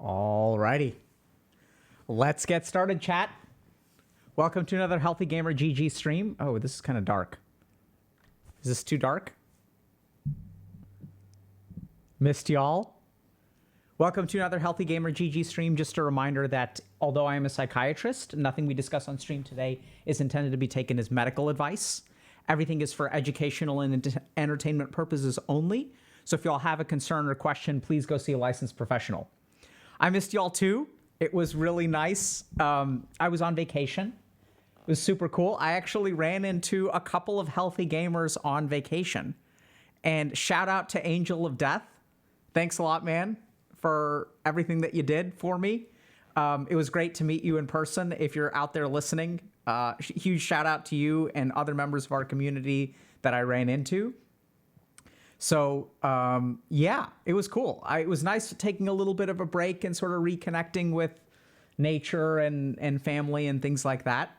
All righty. Let's get started, chat. Welcome to another Healthy Gamer GG stream. Oh, this is kind of dark. Is this too dark? Missed y'all. Welcome to another Healthy Gamer GG stream. Just a reminder that although I am a psychiatrist, nothing we discuss on stream today is intended to be taken as medical advice. Everything is for educational and entertainment purposes only. So if y'all have a concern or question, please go see a licensed professional. I missed y'all too. It was really nice. I was on vacation. It was super cool. I actually ran into a couple of healthy gamers on vacation. And shout out to Angel of Death. Thanks a lot, man, for everything that you did for me. It was great to meet you in person. If you're out there listening, huge shout out to you and other members of our community that I ran into. So, yeah, it was cool. It was nice taking a little bit of a break and sort of reconnecting with nature and family and things like that.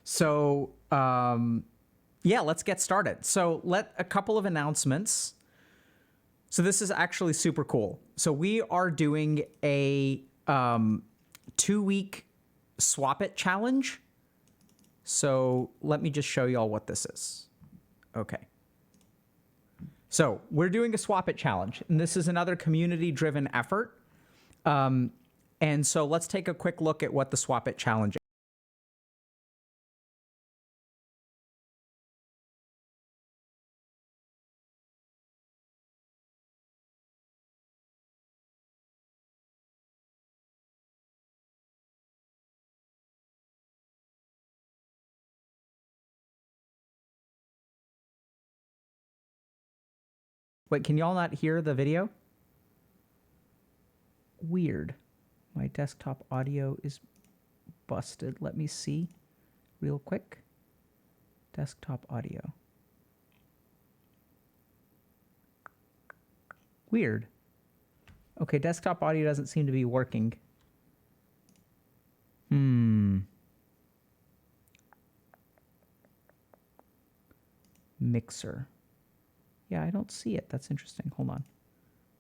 So, yeah, let's get started. So a couple of announcements. So this is actually super cool. So we are doing a 2-week Swap It challenge. So let me just show y'all what this is. Okay. So we're doing a Swap It challenge, and this is another community-driven effort. And so let's take a quick look at what the Swap It challenge is. Wait, can y'all not hear the video? Weird. My desktop audio is busted. Let me see real quick. Desktop audio. Weird. Okay, desktop audio doesn't seem to be working. Mixer. Yeah, I don't see it. That's interesting. Hold on.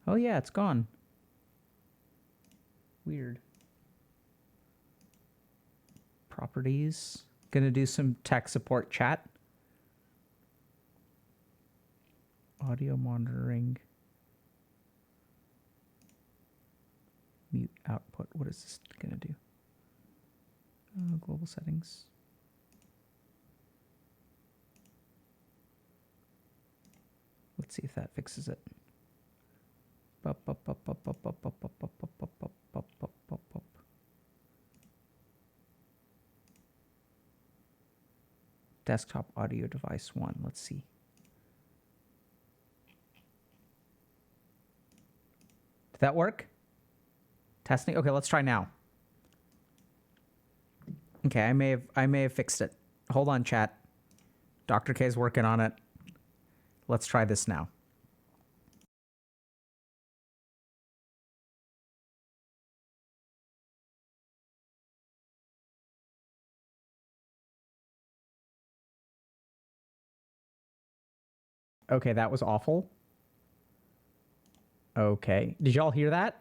Oh, yeah, it's gone. Weird. Properties. Gonna do some tech support chat. Audio monitoring. Mute output. What is this gonna do? Global settings. Let's see if that fixes it. Desktop audio device 1. Let's see. Did that work? Testing. Okay, let's try now. Okay, I may have fixed it. Hold on, chat. Dr. K is working on it. Let's try this now. Okay, that was awful. Okay, did y'all hear that?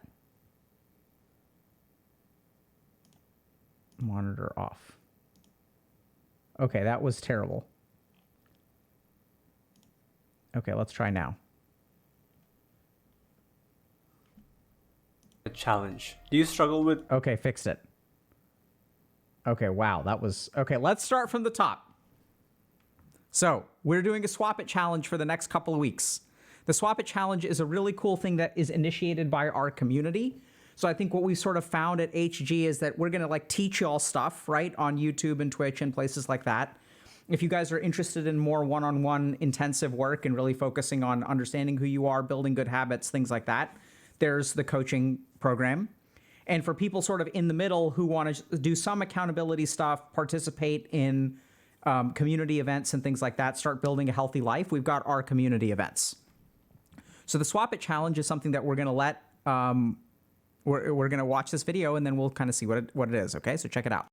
Monitor off. Okay, that was terrible. Okay, let's try now. A challenge. Do you struggle with... Okay, fixed it. Okay, wow, that was... Okay, let's start from the top. So, we're doing a Swap It challenge for the next couple of weeks. The Swap It challenge is a really cool thing that is initiated by our community. So I think what we sort of found at HG is that we're gonna like teach y'all stuff, right? On YouTube and Twitch and places like that. If you guys are interested in more one-on-one intensive work and really focusing on understanding who you are, building good habits, things like that, there's the coaching program. And for people sort of in the middle who want to do some accountability stuff, participate in community events and things like that, start building a healthy life, we've got our community events. So the Swap It challenge is something that we're going to let, we're going to watch this video and then we'll kind of see what it is. Okay, so check it out.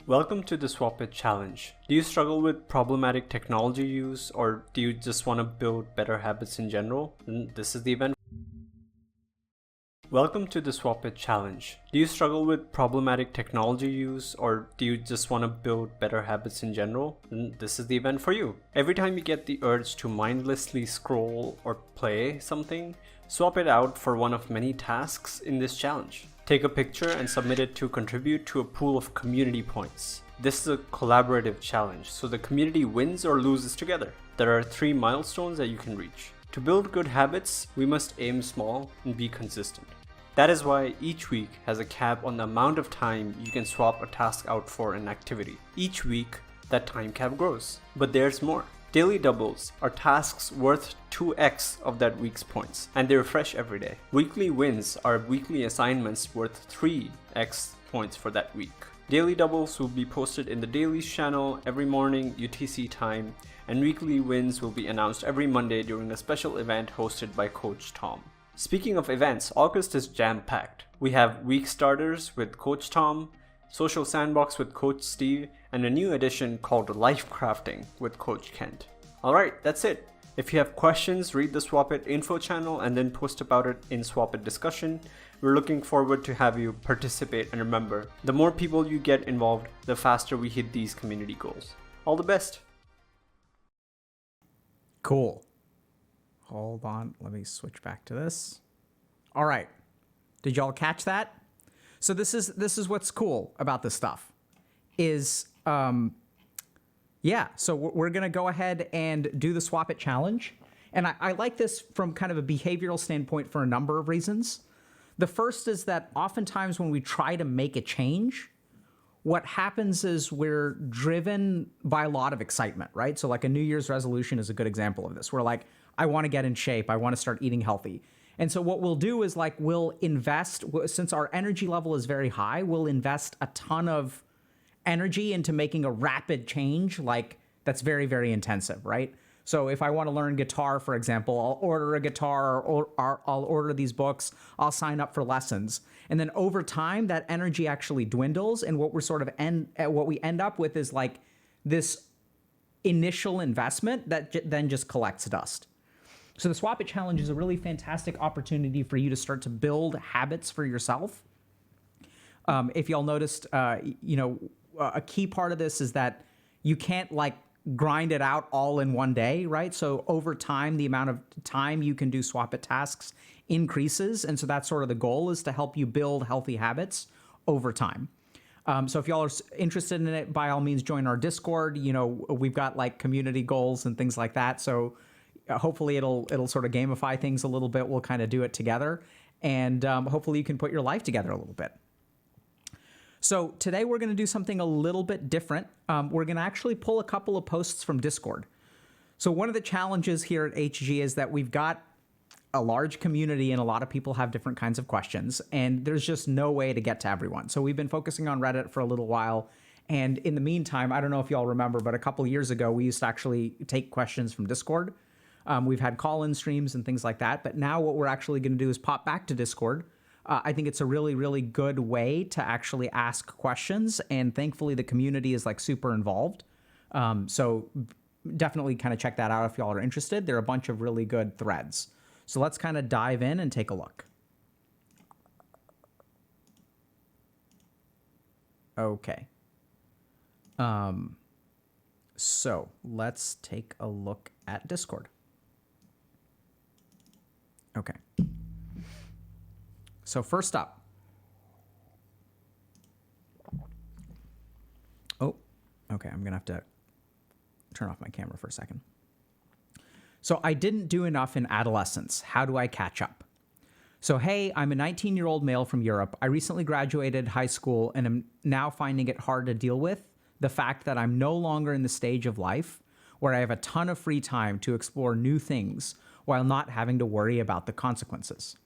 Welcome to the Swap It challenge. Do you struggle with problematic technology use, or do you just want to build better habits in general? Then this is the event. Welcome to the Swap It challenge. Do you struggle with problematic technology use, or do you just want to build better habits in general? Then this is the event for you. Every time you get the urge to mindlessly scroll or play something, swap it out for one of many tasks in this challenge. Take a picture and submit it to contribute to a pool of community points. This is a collaborative challenge, so the community wins or loses together. There are 3 milestones that you can reach. To build good habits, we must aim small and be consistent. That is why each week has a cap on the amount of time you can swap a task out for an activity. Each week, that time cap grows. But there's more. Daily doubles are tasks worth 2x of that week's points, and they refresh every day. Weekly wins are weekly assignments worth 3x points for that week. Daily doubles will be posted in the Dailies channel every morning UTC time, and weekly wins will be announced every Monday during a special event hosted by Coach Tom. Speaking of events, August is jam-packed. We have week starters with Coach Tom, Social Sandbox with Coach Steve, and a new edition called Life Crafting with Coach Kent. Alright, that's it. If you have questions, read the Swap It info channel and then post about it in Swap It discussion. We're looking forward to have you participate, and remember, the more people you get involved, the faster we hit these community goals. All the best. Cool. Hold on, let me switch back to this. All right. Did y'all catch that? So this is what's cool about this stuff is, so we're going to go ahead and do the Swap It challenge. And I like this from kind of a behavioral standpoint for a number of reasons. The first is that oftentimes when we try to make a change, what happens is we're driven by a lot of excitement, right? So like a New Year's resolution is a good example of this. We're like, I want to get in shape. I want to start eating healthy. And so what we'll do is like, we'll invest, since our energy level is very high, we'll invest a ton of energy into making a rapid change, like that's very, very intensive, right? So if I want to learn guitar, for example, I'll order a guitar or I'll order these books, I'll sign up for lessons. And then over time, that energy actually dwindles. And what we end up with is like this initial investment that then just collects dust. So the Swap It Challenge is a really fantastic opportunity for you to start to build habits for yourself. If y'all noticed, a key part of this is that you can't like grind it out all in one day, right? So over time, the amount of time you can do Swap It tasks increases. And so that's sort of the goal, is to help you build healthy habits over time. So if y'all are interested in it, by all means, join our Discord. We've got like community goals and things like that. So hopefully it'll sort of gamify things a little bit. We'll kind of do it together, and hopefully you can put your life together a little bit. So today we're going to do something a little bit different. We're going to actually pull a couple of posts from Discord. So one of the challenges here at AUG is that we've got a large community and a lot of people have different kinds of questions, and there's just no way to get to everyone. So we've been focusing on Reddit for a little while. And in the meantime, I don't know if y'all remember, but a couple of years ago, we used to actually take questions from Discord. We've had call-in streams and things like that. But now what we're actually going to do is pop back to Discord. I think it's a really, really good way to actually ask questions. And thankfully, the community is like super involved. So definitely kind of check that out if y'all are interested. There are a bunch of really good threads. So let's kind of dive in and take a look. Okay. So let's take a look at Discord. Okay. So first up. Oh, okay. I'm going to have to turn off my camera for a second. So I didn't do enough in adolescence. How do I catch up? So, hey, I'm a 19-year-old male from Europe. I recently graduated high school and am now finding it hard to deal with the fact that I'm no longer in the stage of life where I have a ton of free time to explore new things while not having to worry about the consequences,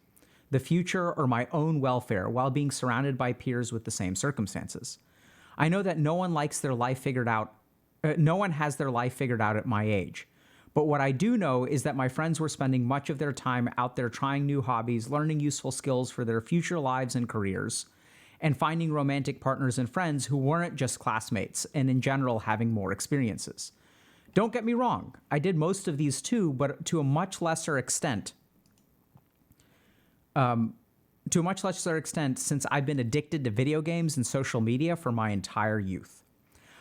the future, or my own welfare while being surrounded by peers with the same circumstances. I know that no one has their life figured out at my age. But what I do know is that my friends were spending much of their time out there trying new hobbies, learning useful skills for their future lives and careers, and finding romantic partners and friends who weren't just classmates, and in general having more experiences. Don't get me wrong, I did most of these too, but to a much lesser extent. Since I've been addicted to video games and social media for my entire youth.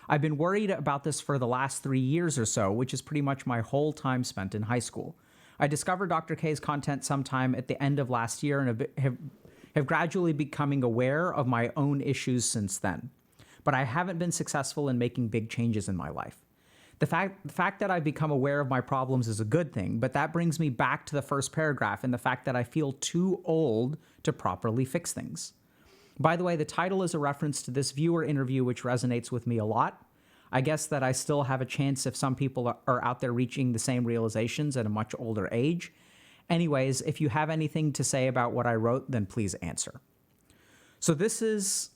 I've been worried about this for the last 3 years or so, which is pretty much my whole time spent in high school. I discovered Dr. K's content sometime at the end of last year and have gradually becoming aware of my own issues since then. But I haven't been successful in making big changes in my life. The fact that I've become aware of my problems is a good thing, but that brings me back to the first paragraph and the fact that I feel too old to properly fix things. By the way, the title is a reference to this viewer interview, which resonates with me a lot. I guess that I still have a chance if some people are out there reaching the same realizations at a much older age. Anyways, if you have anything to say about what I wrote, then please answer. So this is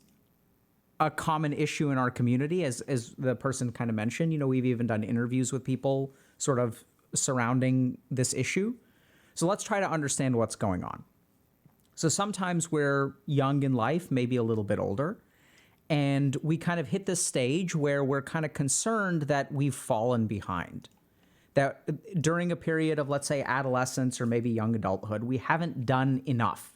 a common issue in our community, as the person kind of mentioned. You know, we've even done interviews with people sort of surrounding this issue. So let's try to understand what's going on. So sometimes we're young in life, maybe a little bit older, and we kind of hit this stage where we're kind of concerned that we've fallen behind. That during a period of, let's say, adolescence or maybe young adulthood, we haven't done enough.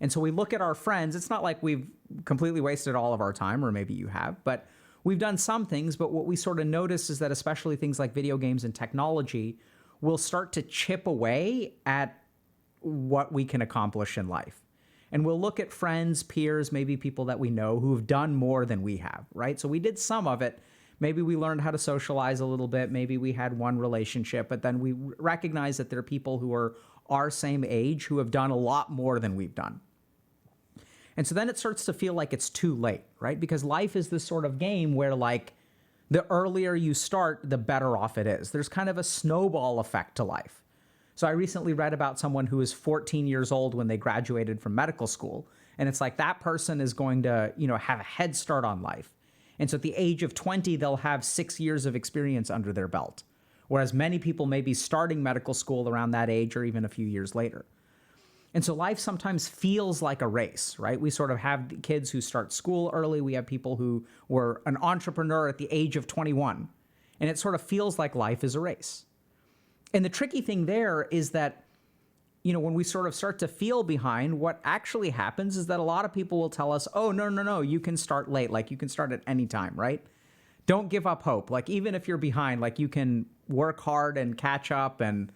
And so we look at our friends. It's not like we've completely wasted all of our time, or maybe you have, but we've done some things. But what we sort of notice is that especially things like video games and technology will start to chip away at what we can accomplish in life. And we'll look at friends, peers, maybe people that we know who've done more than we have, right? So we did some of it. Maybe we learned how to socialize a little bit. Maybe we had one relationship, but then we recognize that there are people who are our same age who have done a lot more than we've done. And so then it starts to feel like it's too late, right? Because life is this sort of game where, like, the earlier you start, the better off it is. There's kind of a snowball effect to life. So I recently read about someone who was 14 years old when they graduated from medical school. And it's like that person is going to, have a head start on life. And so at the age of 20, they'll have 6 years of experience under their belt. Whereas many people may be starting medical school around that age or even a few years later. And so life sometimes feels like a race, right? We sort of have kids who start school early. We have people who were an entrepreneur at the age of 21. And it sort of feels like life is a race. And the tricky thing there is that, when we sort of start to feel behind, what actually happens is that a lot of people will tell us, oh, no, you can start late. Like, you can start at any time, right? Don't give up hope. Like, even if you're behind, like, you can work hard and catch up. And,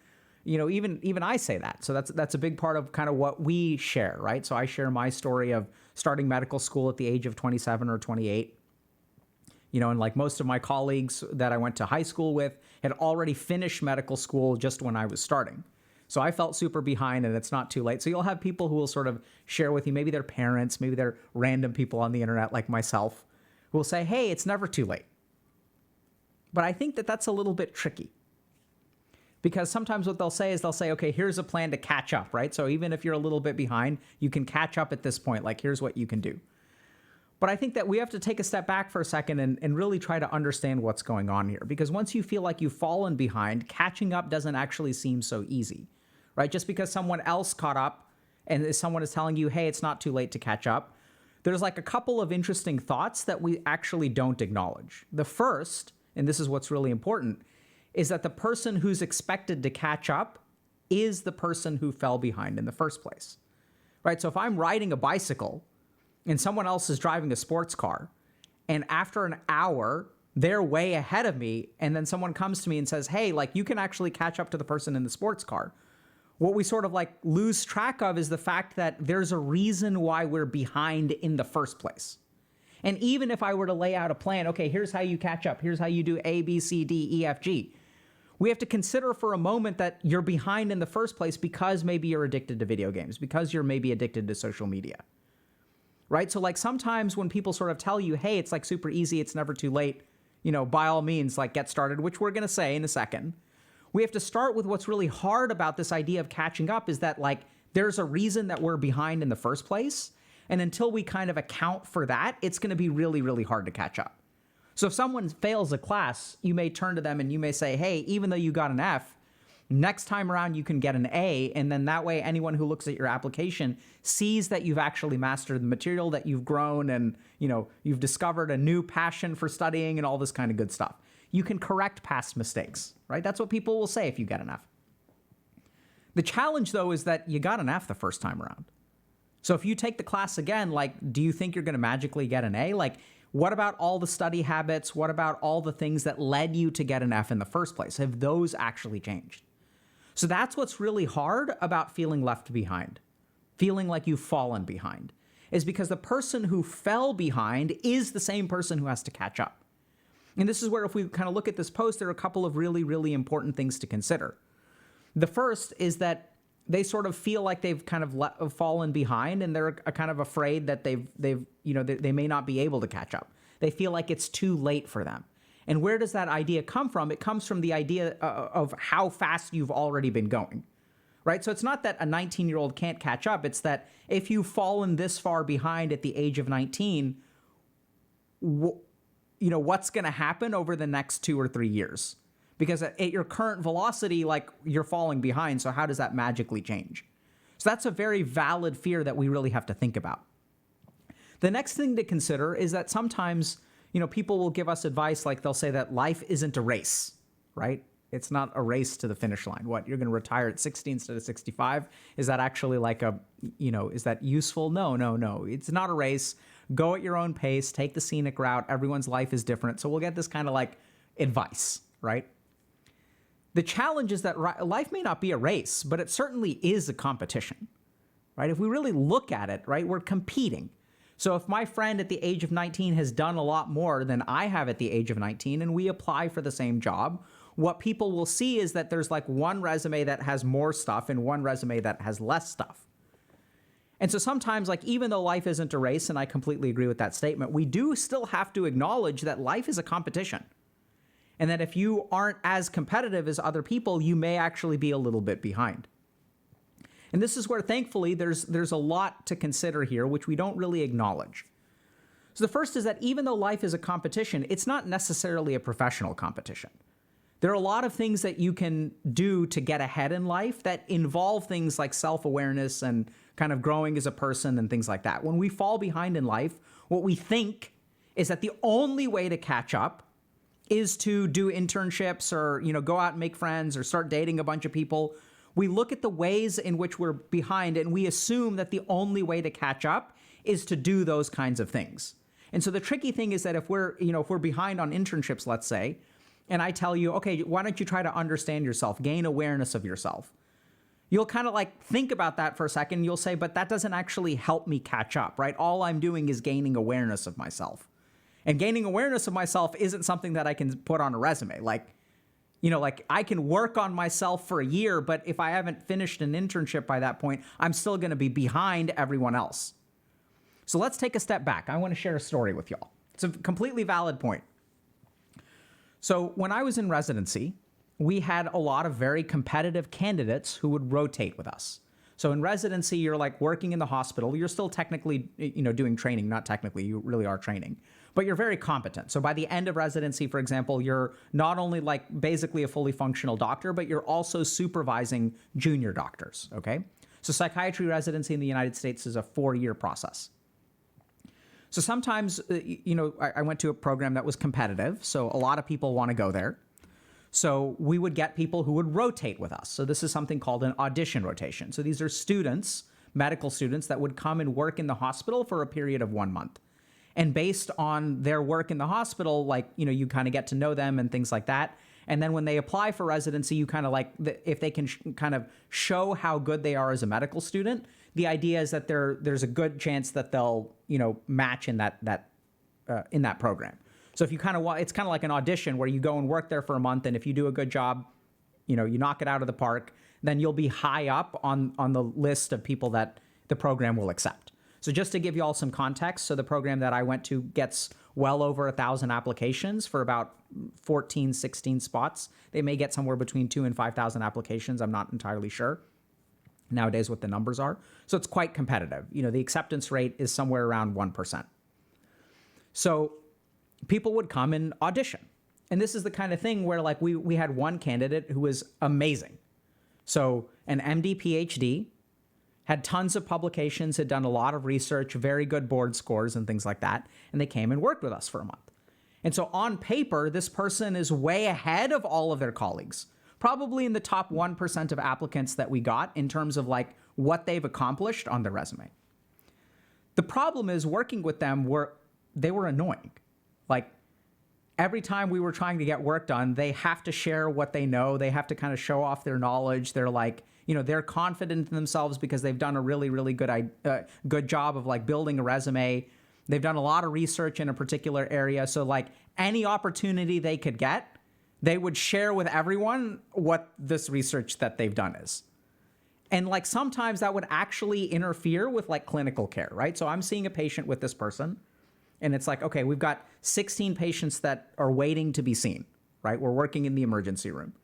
even I say that. So that's a big part of kind of what we share, right? So I share my story of starting medical school at the age of 27 or 28. And like most of my colleagues that I went to high school with had already finished medical school just when I was starting. So I felt super behind, and it's not too late. So you'll have people who will sort of share with you, maybe their parents, maybe they're random people on the internet like myself, who will say, hey, it's never too late. But I think that that's a little bit tricky. Because sometimes what they'll say, okay, here's a plan to catch up, right? So even if you're a little bit behind, you can catch up at this point. Like, here's what you can do. But I think that we have to take a step back for a second and really try to understand what's going on here. Because once you feel like you've fallen behind, catching up doesn't actually seem so easy, right? Just because someone else caught up and someone is telling you, hey, it's not too late to catch up, there's like a couple of interesting thoughts that we actually don't acknowledge. The first, and this is what's really important, is that the person who's expected to catch up is the person who fell behind in the first place, right? So if I'm riding a bicycle and someone else is driving a sports car, and after an hour, they're way ahead of me, and then someone comes to me and says, hey, like, you can actually catch up to the person in the sports car. What we sort of like lose track of is the fact that there's a reason why we're behind in the first place. And even if I were to lay out a plan, okay, here's how you catch up. Here's how you do A, B, C, D, E, F, G. We have to consider for a moment that you're behind in the first place because maybe you're addicted to video games, because you're maybe addicted to social media. Right? So like sometimes when people sort of tell you, hey, it's like super easy, it's never too late, by all means, like get started, which we're going to say in a second. We have to start with what's really hard about this idea of catching up is that like there's a reason that we're behind in the first place. And until we kind of account for that, it's going to be really, really hard to catch up. So if someone fails a class, you may turn to them and you may say, hey, even though you got an F, next time around you can get an A. And then that way, anyone who looks at your application sees that you've actually mastered the material, that you've grown and, you've discovered a new passion for studying and all this kind of good stuff. You can correct past mistakes, right? That's what people will say if you get an F. The challenge, though, is that you got an F the first time around. So if you take the class again, like, do you think you're going to magically get an A? Like, what about all the study habits? What about all the things that led you to get an F in the first place? Have those actually changed? So that's what's really hard about feeling left behind, feeling like you've fallen behind, is because the person who fell behind is the same person who has to catch up. And this is where, if we kind of look at this post, there are a couple of really, really important things to consider. The first is that they sort of feel like they've kind of fallen behind, and they're kind of afraid that they may not be able to catch up. They feel like it's too late for them. And where does that idea come from? It comes from the idea of how fast you've already been going, right? So it's not that a 19-year-old can't catch up. It's that if you've fallen this far behind at the age of 19, what's going to happen over the next 2 or 3 years? Because at your current velocity, like, you're falling behind. So how does that magically change? So that's a very valid fear that we really have to think about. The next thing to consider is that sometimes, people will give us advice, like they'll say that life isn't a race, right? It's not a race to the finish line. What, you're going to retire at 60 instead of 65? Is that actually like is that useful? No. It's not a race. Go at your own pace, take the scenic route. Everyone's life is different. So we'll get this kind of like advice, right? The challenge is that life may not be a race, but it certainly is a competition, right? If we really look at it, right, we're competing. So if my friend at the age of 19 has done a lot more than I have at the age of 19, and we apply for the same job, what people will see is that there's like one resume that has more stuff and one resume that has less stuff. And so sometimes, like, even though life isn't a race, and I completely agree with that statement, we do still have to acknowledge that life is a competition. And that if you aren't as competitive as other people, you may actually be a little bit behind. And this is where, thankfully, there's a lot to consider here, which we don't really acknowledge. So the first is that even though life is a competition, it's not necessarily a professional competition. There are a lot of things that you can do to get ahead in life that involve things like self-awareness and kind of growing as a person and things like that. When we fall behind in life, what we think is that the only way to catch up is to do internships or, go out and make friends or start dating a bunch of people. We look at the ways in which we're behind, and we assume that the only way to catch up is to do those kinds of things. And so the tricky thing is that if we're behind on internships, let's say, and I tell you, okay, why don't you try to understand yourself, gain awareness of yourself? You'll kind of like think about that for a second. You'll say, but that doesn't actually help me catch up, right? All I'm doing is gaining awareness of myself. And gaining awareness of myself isn't something that I can put on a resume. Like I can work on myself for a year, but if I haven't finished an internship by that point, I'm still going to be behind everyone else. So let's take a step back. I want to share a story with y'all. It's a completely valid point. So when I was in residency, we had a lot of very competitive candidates who would rotate with us. So in residency, you're like working in the hospital. You're still technically, doing training. Not technically, you really are training. But you're very competent. So by the end of residency, for example, you're not only like basically a fully functional doctor, but you're also supervising junior doctors, okay? So psychiatry residency in the United States is a 4-year process. So sometimes, I went to a program that was competitive. So a lot of people want to go there. So we would get people who would rotate with us. So this is something called an audition rotation. So these are students, medical students, that would come and work in the hospital for a period of 1 month. And based on their work in the hospital, you kind of get to know them and things like that. And then when they apply for residency, you kind of if they can kind of show how good they are as a medical student, the idea is that there's a good chance that they'll, match in that program. So if you it's kind of like an audition where you go and work there for a month, and if you do a good job, you knock it out of the park, then you'll be high up on the list of people that the program will accept. So just to give you all some context, so the program that I went to gets well over 1,000 applications for about 14, 16 spots. They may get somewhere between 2,000 and 5,000 applications. I'm not entirely sure nowadays what the numbers are. So it's quite competitive. The acceptance rate is somewhere around 1%. So people would come and audition. And this is the kind of thing where we had one candidate who was amazing. So an MD, PhD, had tons of publications, had done a lot of research, very good board scores and things like that. And they came and worked with us for a month. And so on paper, this person is way ahead of all of their colleagues, probably in the top 1% of applicants that we got in terms of what they've accomplished on their resume. The problem is working with them they were annoying. Every time we were trying to get work done, they have to share what they know. They have to kind of show off their knowledge. They're they're confident in themselves because they've done a really, really good job of building a resume. They've done a lot of research in a particular area. So any opportunity they could get, they would share with everyone what this research that they've done is. And like sometimes that would actually interfere with like clinical care, right? So I'm seeing a patient with this person and it's like, okay, we've got 16 patients that are waiting to be seen, right? We're working in the emergency room.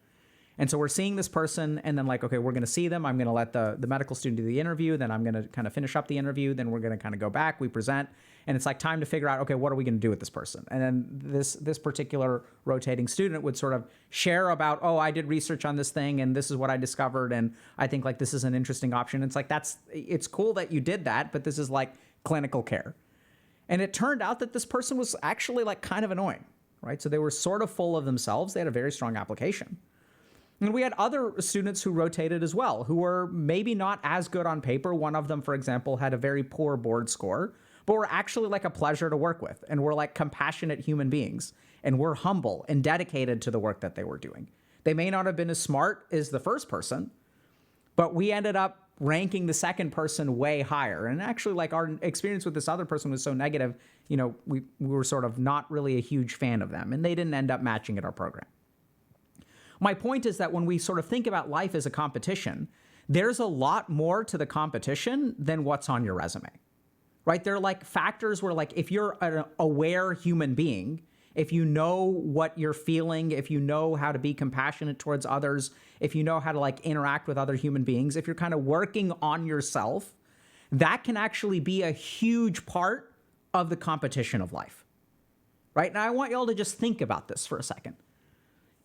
And so we're seeing this person and then like, okay, we're going to see them. I'm going to let the medical student do the interview. Then I'm going to kind of finish up the interview. Then we're going to kind of go back, we present, and it's like time to figure out, okay, what are we going to do with this person? And then this particular rotating student would sort of share about, oh, I did research on this thing and this is what I discovered. And I think like this is an interesting option. It's like, it's cool that you did that, but this is like clinical care. And it turned out that this person was actually like kind of annoying, right? So they were sort of full of themselves. They had a very strong application. And we had other students who rotated as well, who were maybe not as good on paper. One of them, for example, had a very poor board score, but were actually like a pleasure to work with. And were like compassionate human beings. And were humble and dedicated to the work that they were doing. They may not have been as smart as the first person, but we ended up ranking the second person way higher. And actually, like our experience with this other person was so negative, you know, we were sort of not really a huge fan of them. And they didn't end up matching at our program. My point is that when we sort of think about life as a competition, there's a lot more to the competition than what's on your resume, right? There are like factors where like if you're an aware human being, if you know what you're feeling, if you know how to be compassionate towards others, if you know how to like interact with other human beings, if you're kind of working on yourself, that can actually be a huge part of the competition of life, right? Now I want y'all to just think about this for a second.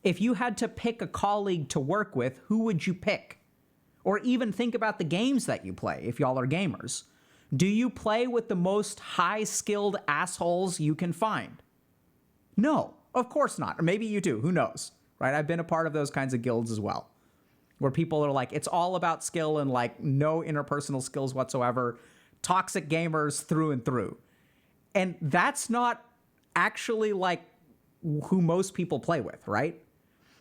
If you had to pick a colleague to work with, who would you pick? Or even think about the games that you play, if y'all are gamers. Do you play with the most high-skilled assholes you can find? No, of course not. Or maybe you do, who knows, right? I've been a part of those kinds of guilds as well, where people are like, it's all about skill and like no interpersonal skills whatsoever, toxic gamers through and through. And that's not actually like who most people play with, right?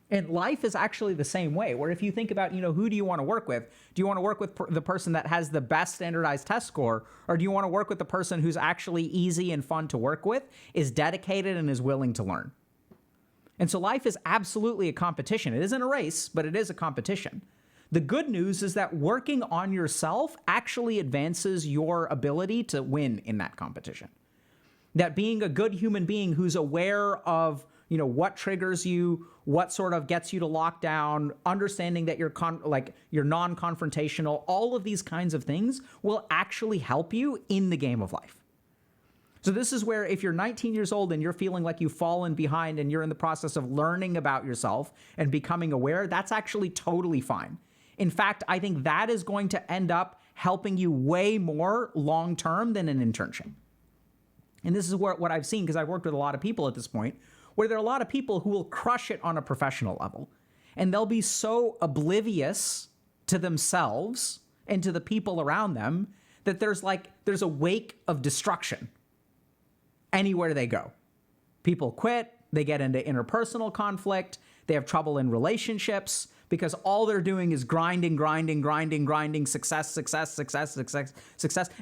And life is actually the same way, where if you think about, you know, who do you want to work with? Do you want to work with the person that has the best standardized test score? Or do you want to work with the person who's actually easy and fun to work with, is dedicated and is willing to learn? And so life is absolutely a competition. It isn't a race, but it is a competition. The good news is that working on yourself actually advances your ability to win in that competition. That being a good human being who's aware of, you know, what triggers you, what sort of gets you to lock down, understanding that you're non-confrontational, all of these kinds of things will actually help you in the game of life. So this is where if you're 19 years old and you're feeling like you've fallen behind and you're in the process of learning about yourself and becoming aware, that's actually totally fine. In fact, I think that is going to end up helping you way more long-term than an internship. And this is what I've seen, because I've worked with a lot of people at this point, where there are a lot of people who will crush it on a professional level. And they'll be so oblivious to themselves and to the people around them that there's a wake of destruction anywhere they go. People quit, they get into interpersonal conflict, they have trouble in relationships because all they're doing is grinding, success.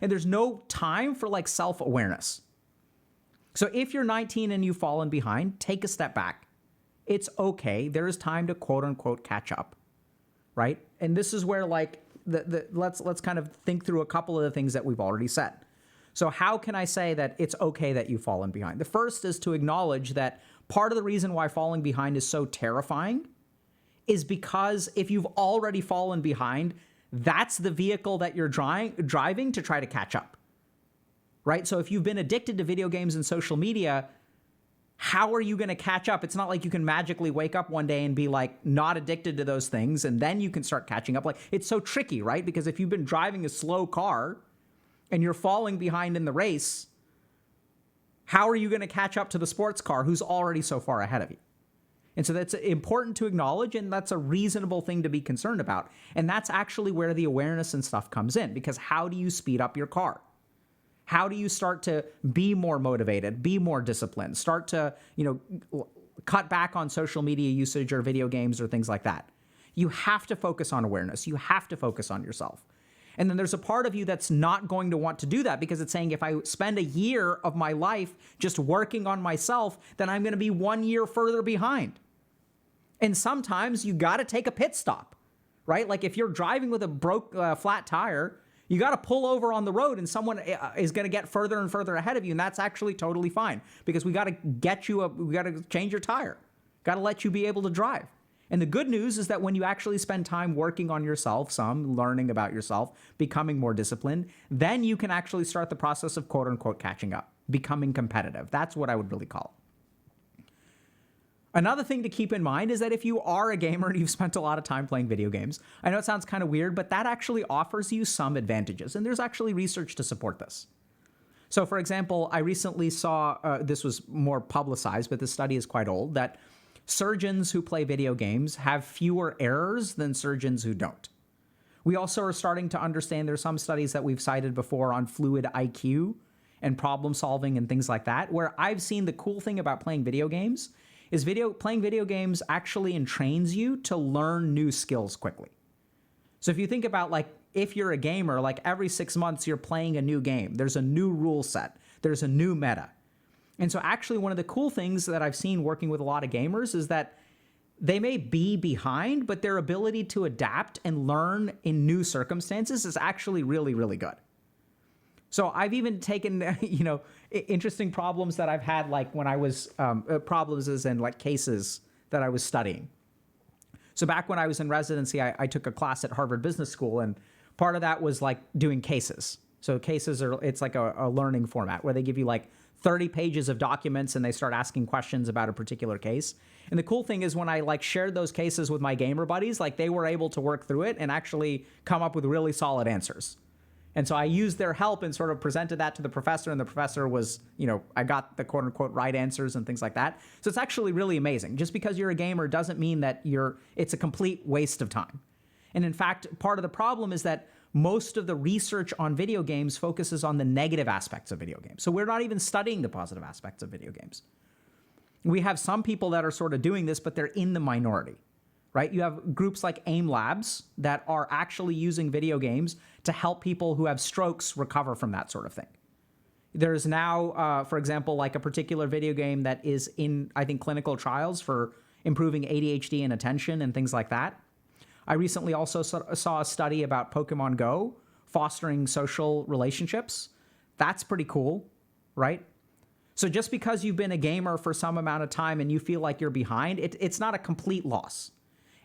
And there's no time for like self-awareness. So if you're 19 and you've fallen behind, take a step back. It's okay. There is time to quote unquote catch up, right? And this is where like let's kind of think through a couple of the things that we've already said. So how can I say that it's okay that you've fallen behind? The first is to acknowledge that part of the reason why falling behind is so terrifying is because if you've already fallen behind, that's the vehicle that you're driving to try to catch up. Right? So if you've been addicted to video games and social media, how are you going to catch up? It's not like you can magically wake up one day and be like not addicted to those things and then you can start catching up. Like it's so tricky, right? Because if you've been driving a slow car and you're falling behind in the race, how are you going to catch up to the sports car who's already so far ahead of you? And so that's important to acknowledge, and that's a reasonable thing to be concerned about. And that's actually where the awareness and stuff comes in, because how do you speed up your car? How do you start to be more motivated, be more disciplined, start to, you know, cut back on social media usage or video games or things like that? You have to focus on awareness. You have to focus on yourself. And then there's a part of you that's not going to want to do that because it's saying if I spend a year of my life just working on myself, then I'm going to be 1 year further behind. And sometimes you got to take a pit stop, right? Like if you're driving with a flat tire, you got to pull over on the road and someone is going to get further and further ahead of you. And that's actually totally fine because we got to change your tire. Got to let you be able to drive. And the good news is that when you actually spend time working on yourself, learning about yourself, becoming more disciplined, then you can actually start the process of quote unquote catching up, becoming competitive. That's what I would really call it. Another thing to keep in mind is that if you are a gamer and you've spent a lot of time playing video games, I know it sounds kind of weird, but that actually offers you some advantages. And there's actually research to support this. So for example, I recently saw, this was more publicized, but this study is quite old, that surgeons who play video games have fewer errors than surgeons who don't. We also are starting to understand there's some studies that we've cited before on fluid IQ and problem solving and things like that, where I've seen the cool thing about playing video games is playing video games actually entrains you to learn new skills quickly. So if you think about like, if you're a gamer, like every 6 months you're playing a new game, there's a new rule set, there's a new meta. And so actually one of the cool things that I've seen working with a lot of gamers is that they may be behind, but their ability to adapt and learn in new circumstances is actually really, really good. So I've even taken, interesting problems that I've had, like when I was, problems as in like cases that I was studying. So back when I was in residency, I took a class at Harvard Business School, and part of that was like doing cases. So it's like a learning format where they give you like 30 pages of documents and they start asking questions about a particular case. And the cool thing is when I like shared those cases with my gamer buddies, like they were able to work through it and actually come up with really solid answers. And so I used their help and sort of presented that to the professor, and the professor was, I got the quote unquote right answers and things like that. So it's actually really amazing. Just because you're a gamer doesn't mean that it's a complete waste of time. And in fact, part of the problem is that most of the research on video games focuses on the negative aspects of video games. So we're not even studying the positive aspects of video games. We have some people that are sort of doing this, but they're in the minority, right? You have groups like AIM Labs that are actually using video games to help people who have strokes recover from that sort of thing. There's now, for example, like a particular video game that is in, I think, clinical trials for improving ADHD and attention and things like that. I recently also saw a study about Pokemon Go fostering social relationships. That's pretty cool, right? So just because you've been a gamer for some amount of time and you feel like you're behind, it's not a complete loss.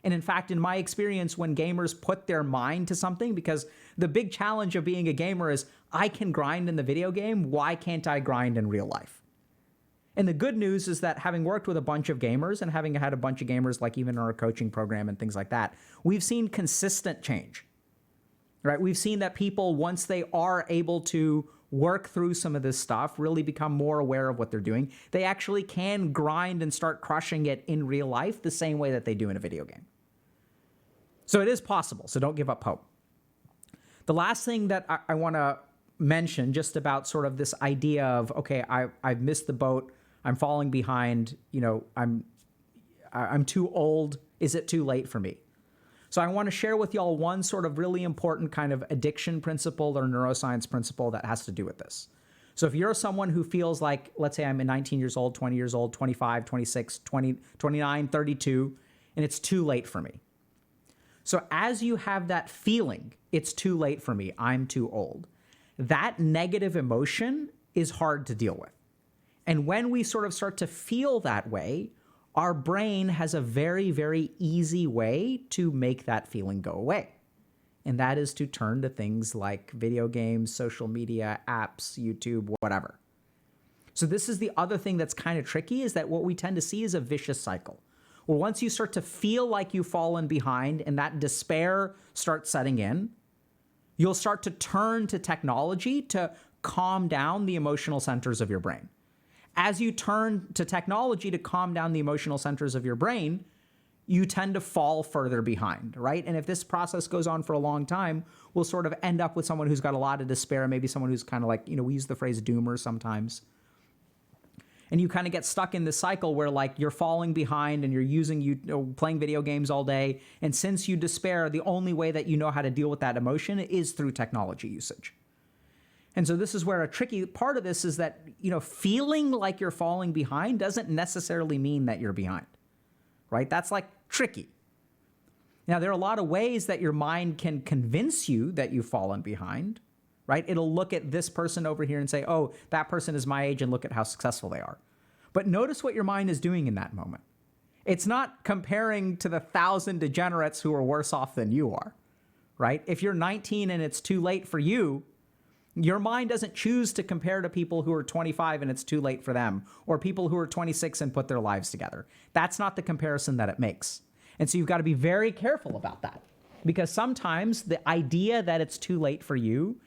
And in fact, in my experience, when gamers put their mind to something, because the big challenge of being a gamer is I can grind in the video game, why can't I grind in real life? And the good news is that having worked with a bunch of gamers and having had a bunch of gamers, like even in our coaching program and things like that, we've seen consistent change, right? We've seen that people, once they are able to work through some of this stuff, really become more aware of what they're doing, they actually can grind and start crushing it in real life the same way that they do in a video game. So it is possible, so don't give up hope. The last thing that I want to mention just about sort of this idea of, okay, I've missed the boat, I'm falling behind, I'm too old. Is it too late for me? So I want to share with y'all one sort of really important kind of addiction principle or neuroscience principle that has to do with this. So if you're someone who feels like, let's say I'm 19 years old, 20 years old, 25, 26, 20, 29, 32, and it's too late for me. So as you have that feeling, it's too late for me, I'm too old, that negative emotion is hard to deal with. And when we sort of start to feel that way, our brain has a very, very easy way to make that feeling go away. And that is to turn to things like video games, social media, apps, YouTube, whatever. So this is the other thing that's kind of tricky, is that what we tend to see is a vicious cycle. Where once you start to feel like you've fallen behind and that despair starts setting in, you'll start to turn to technology to calm down the emotional centers of your brain. As you turn to technology to calm down the emotional centers of your brain, you tend to fall further behind, right? And if this process goes on for a long time, we'll sort of end up with someone who's got a lot of despair, maybe someone who's kind of like, we use the phrase doomer sometimes. And you kind of get stuck in this cycle where like you're falling behind and you're playing video games all day. And since you despair, the only way that you know how to deal with that emotion is through technology usage. And so this is where a tricky part of this is that, feeling like you're falling behind doesn't necessarily mean that you're behind, right? That's like tricky. Now, there are a lot of ways that your mind can convince you that you've fallen behind, right? It'll look at this person over here and say, oh, that person is my age and look at how successful they are. But notice what your mind is doing in that moment. It's not comparing to the 1,000 degenerates who are worse off than you are, right? If you're 19 and it's too late for you, your mind doesn't choose to compare to people who are 25 and it's too late for them, or people who are 26 and put their lives together. That's not the comparison that it makes. And so you've got to be very careful about that, because sometimes the idea that it's too late for you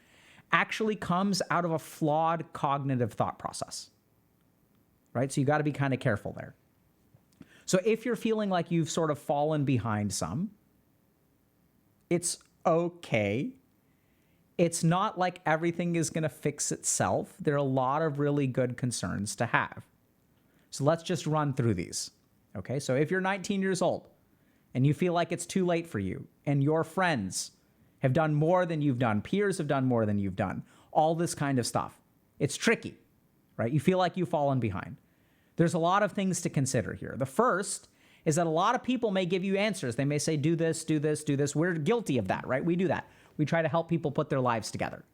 actually comes out of a flawed cognitive thought process, right? So you got to be kind of careful there. So if you're feeling like you've sort of fallen behind some, it's okay. It's not like everything is going to fix itself. There are a lot of really good concerns to have. So let's just run through these. Okay, so if you're 19 years old and you feel like it's too late for you and your friends have done more than you've done, peers have done more than you've done, all this kind of stuff, it's tricky, right? You feel like you've fallen behind. There's a lot of things to consider here. The first is that a lot of people may give you answers. They may say, do this, do this, do this. We're guilty of that, right? We do that. We try to help people put their lives together.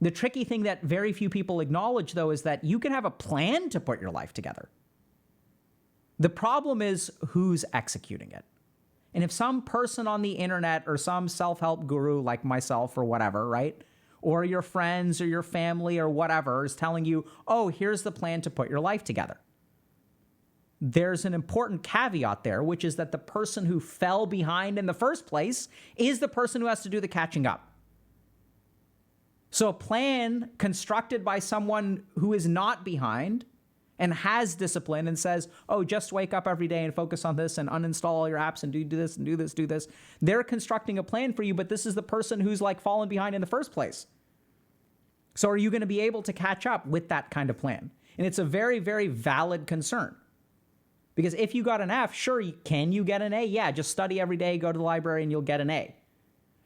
The tricky thing that very few people acknowledge, though, is that you can have a plan to put your life together. The problem is who's executing it. And if some person on the internet or some self-help guru like myself or whatever, right, or your friends or your family or whatever is telling you, oh, here's the plan to put your life together, there's an important caveat there, which is that the person who fell behind in the first place is the person who has to do the catching up. So a plan constructed by someone who is not behind and has discipline and says, oh, just wake up every day and focus on this and uninstall all your apps and do this and do this, do this. They're constructing a plan for you, but this is the person who's like fallen behind in the first place. So are you going to be able to catch up with that kind of plan? And it's a very, very valid concern. Because if you got an F, sure, can you get an A? Yeah, just study every day, go to the library, and you'll get an A.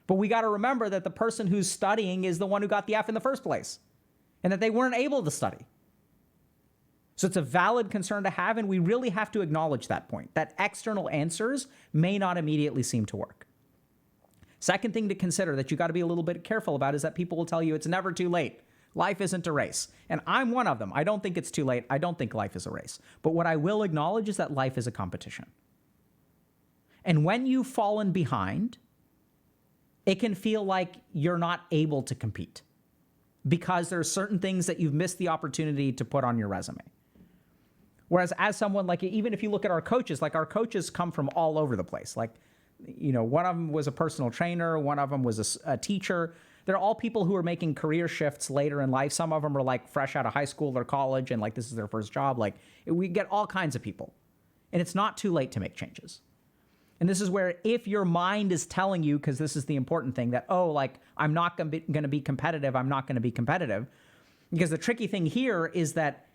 But we got to remember that the person who's studying is the one who got the F in the first place, and that they weren't able to study. So it's a valid concern to have, and we really have to acknowledge that point, that external answers may not immediately seem to work. Second thing to consider that you got to be a little bit careful about is that people will tell you it's never too late. Life isn't a race. And I'm one of them. I don't think it's too late. I don't think life is a race. But what I will acknowledge is that life is a competition. And when you've fallen behind, it can feel like you're not able to compete because there are certain things that you've missed the opportunity to put on your resume. Whereas as someone like, even if you look at our coaches, like our coaches come from all over the place. Like, one of them was a personal trainer. One of them was a teacher. They're all people who are making career shifts later in life. Some of them are like fresh out of high school or college and like this is their first job. Like we get all kinds of people. And it's not too late to make changes. And this is where if your mind is telling you, because this is the important thing, that, oh, like I'm not going to be competitive, I'm not going to be competitive. Because the tricky thing here is that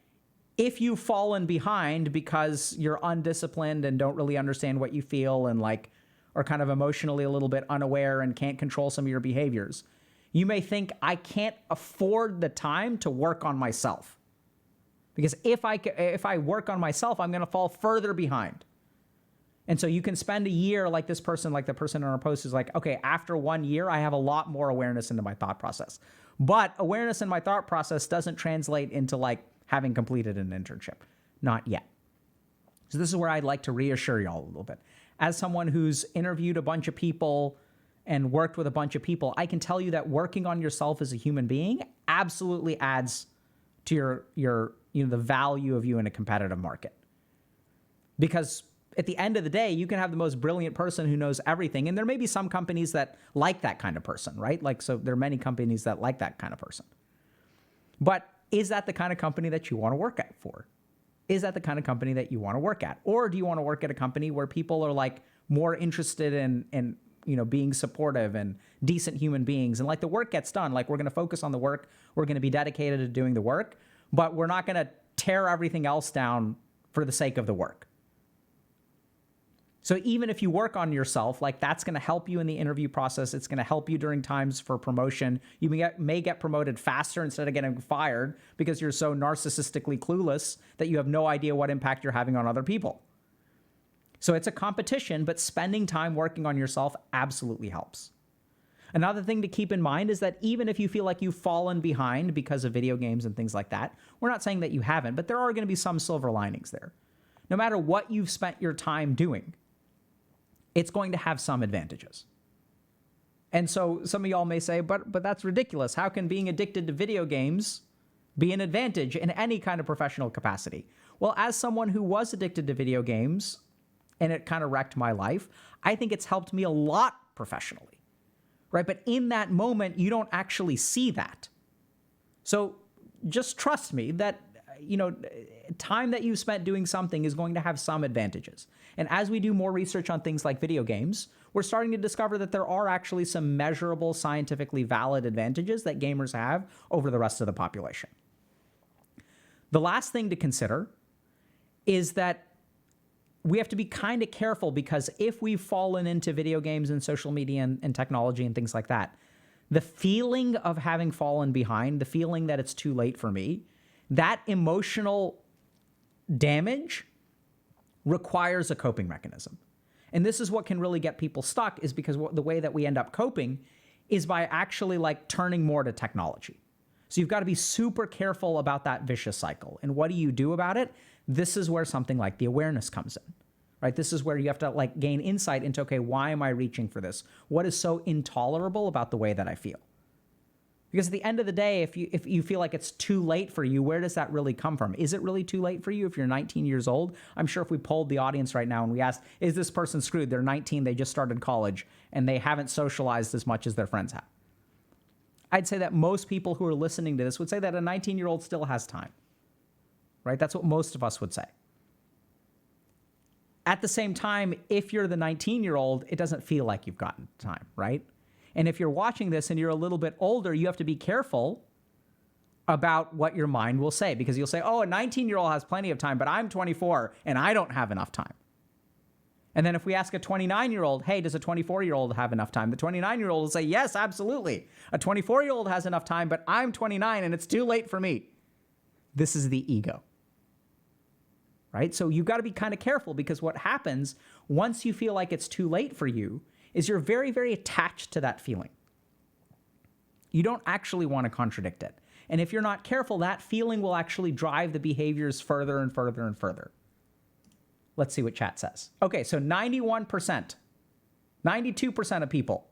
if you've fallen behind because you're undisciplined and don't really understand what you feel and like are kind of emotionally a little bit unaware and can't control some of your behaviors, you may think, I can't afford the time to work on myself. Because if I work on myself, I'm going to fall further behind. And so you can spend a year like this person, like the person on our post is like, okay, after 1 year, I have a lot more awareness into my thought process. But awareness in my thought process doesn't translate into like having completed an internship. Not yet. So this is where I'd like to reassure y'all a little bit. As someone who's interviewed a bunch of people and worked with a bunch of people, I can tell you that working on yourself as a human being absolutely adds to your the value of you in a competitive market. Because at the end of the day, you can have the most brilliant person who knows everything. And there may be some companies that like that kind of person, right? Like, so there are many companies that like that kind of person. But is that the kind of company that you want to work at for? Is that the kind of company that you want to work at? Or do you want to work at a company where people are like more interested in being supportive and decent human beings, and like the work gets done, like we're going to focus on the work, we're going to be dedicated to doing the work, but we're not going to tear everything else down for the sake of the work. So even if you work on yourself, like that's going to help you in the interview process. It's going to help you during times for promotion. You may get promoted faster instead of getting fired because you're so narcissistically clueless that you have no idea what impact you're having on other people. So it's a competition, but spending time working on yourself absolutely helps. Another thing to keep in mind is that even if you feel like you've fallen behind because of video games and things like that, we're not saying that you haven't, but there are going to be some silver linings there. No matter what you've spent your time doing, it's going to have some advantages. And so some of y'all may say, but that's ridiculous. How can being addicted to video games be an advantage in any kind of professional capacity? Well, as someone who was addicted to video games, and it kind of wrecked my life, I think it's helped me a lot professionally, right? But in that moment, you don't actually see that. So just trust me that, time that you spent doing something is going to have some advantages. And as we do more research on things like video games, we're starting to discover that there are actually some measurable, scientifically valid advantages that gamers have over the rest of the population. The last thing to consider is that we have to be kind of careful, because if we've fallen into video games and social media and technology and things like that, the feeling of having fallen behind, the feeling that it's too late for me, that emotional damage requires a coping mechanism. And this is what can really get people stuck, is because the way that we end up coping is by actually like turning more to technology. So you've got to be super careful about that vicious cycle. And what do you do about it? This is where something like the awareness comes in, right? This is where you have to like gain insight into, okay, why am I reaching for this? What is so intolerable about the way that I feel? Because at the end of the day, if you feel like it's too late for you, where does that really come from? Is it really too late for you if you're 19 years old? I'm sure if we polled the audience right now and we asked, is this person screwed? They're 19, they just started college, and they haven't socialized as much as their friends have. I'd say that most people who are listening to this would say that a 19-year-old still has time, right? That's what most of us would say. At the same time, if you're the 19-year-old, it doesn't feel like you've gotten time, right? And if you're watching this and you're a little bit older, you have to be careful about what your mind will say, because you'll say, oh, a 19-year-old has plenty of time, but I'm 24 and I don't have enough time. And then if we ask a 29-year-old, hey, does a 24-year-old have enough time? The 29-year-old will say, yes, absolutely. A 24-year-old has enough time, but I'm 29 and it's too late for me. This is the ego, right? So you've got to be kind of careful, because what happens once you feel like it's too late for you is you're very, very attached to that feeling. You don't actually want to contradict it. And if you're not careful, that feeling will actually drive the behaviors further and further and further. Let's see what chat says. Okay, so 91%, 92% of people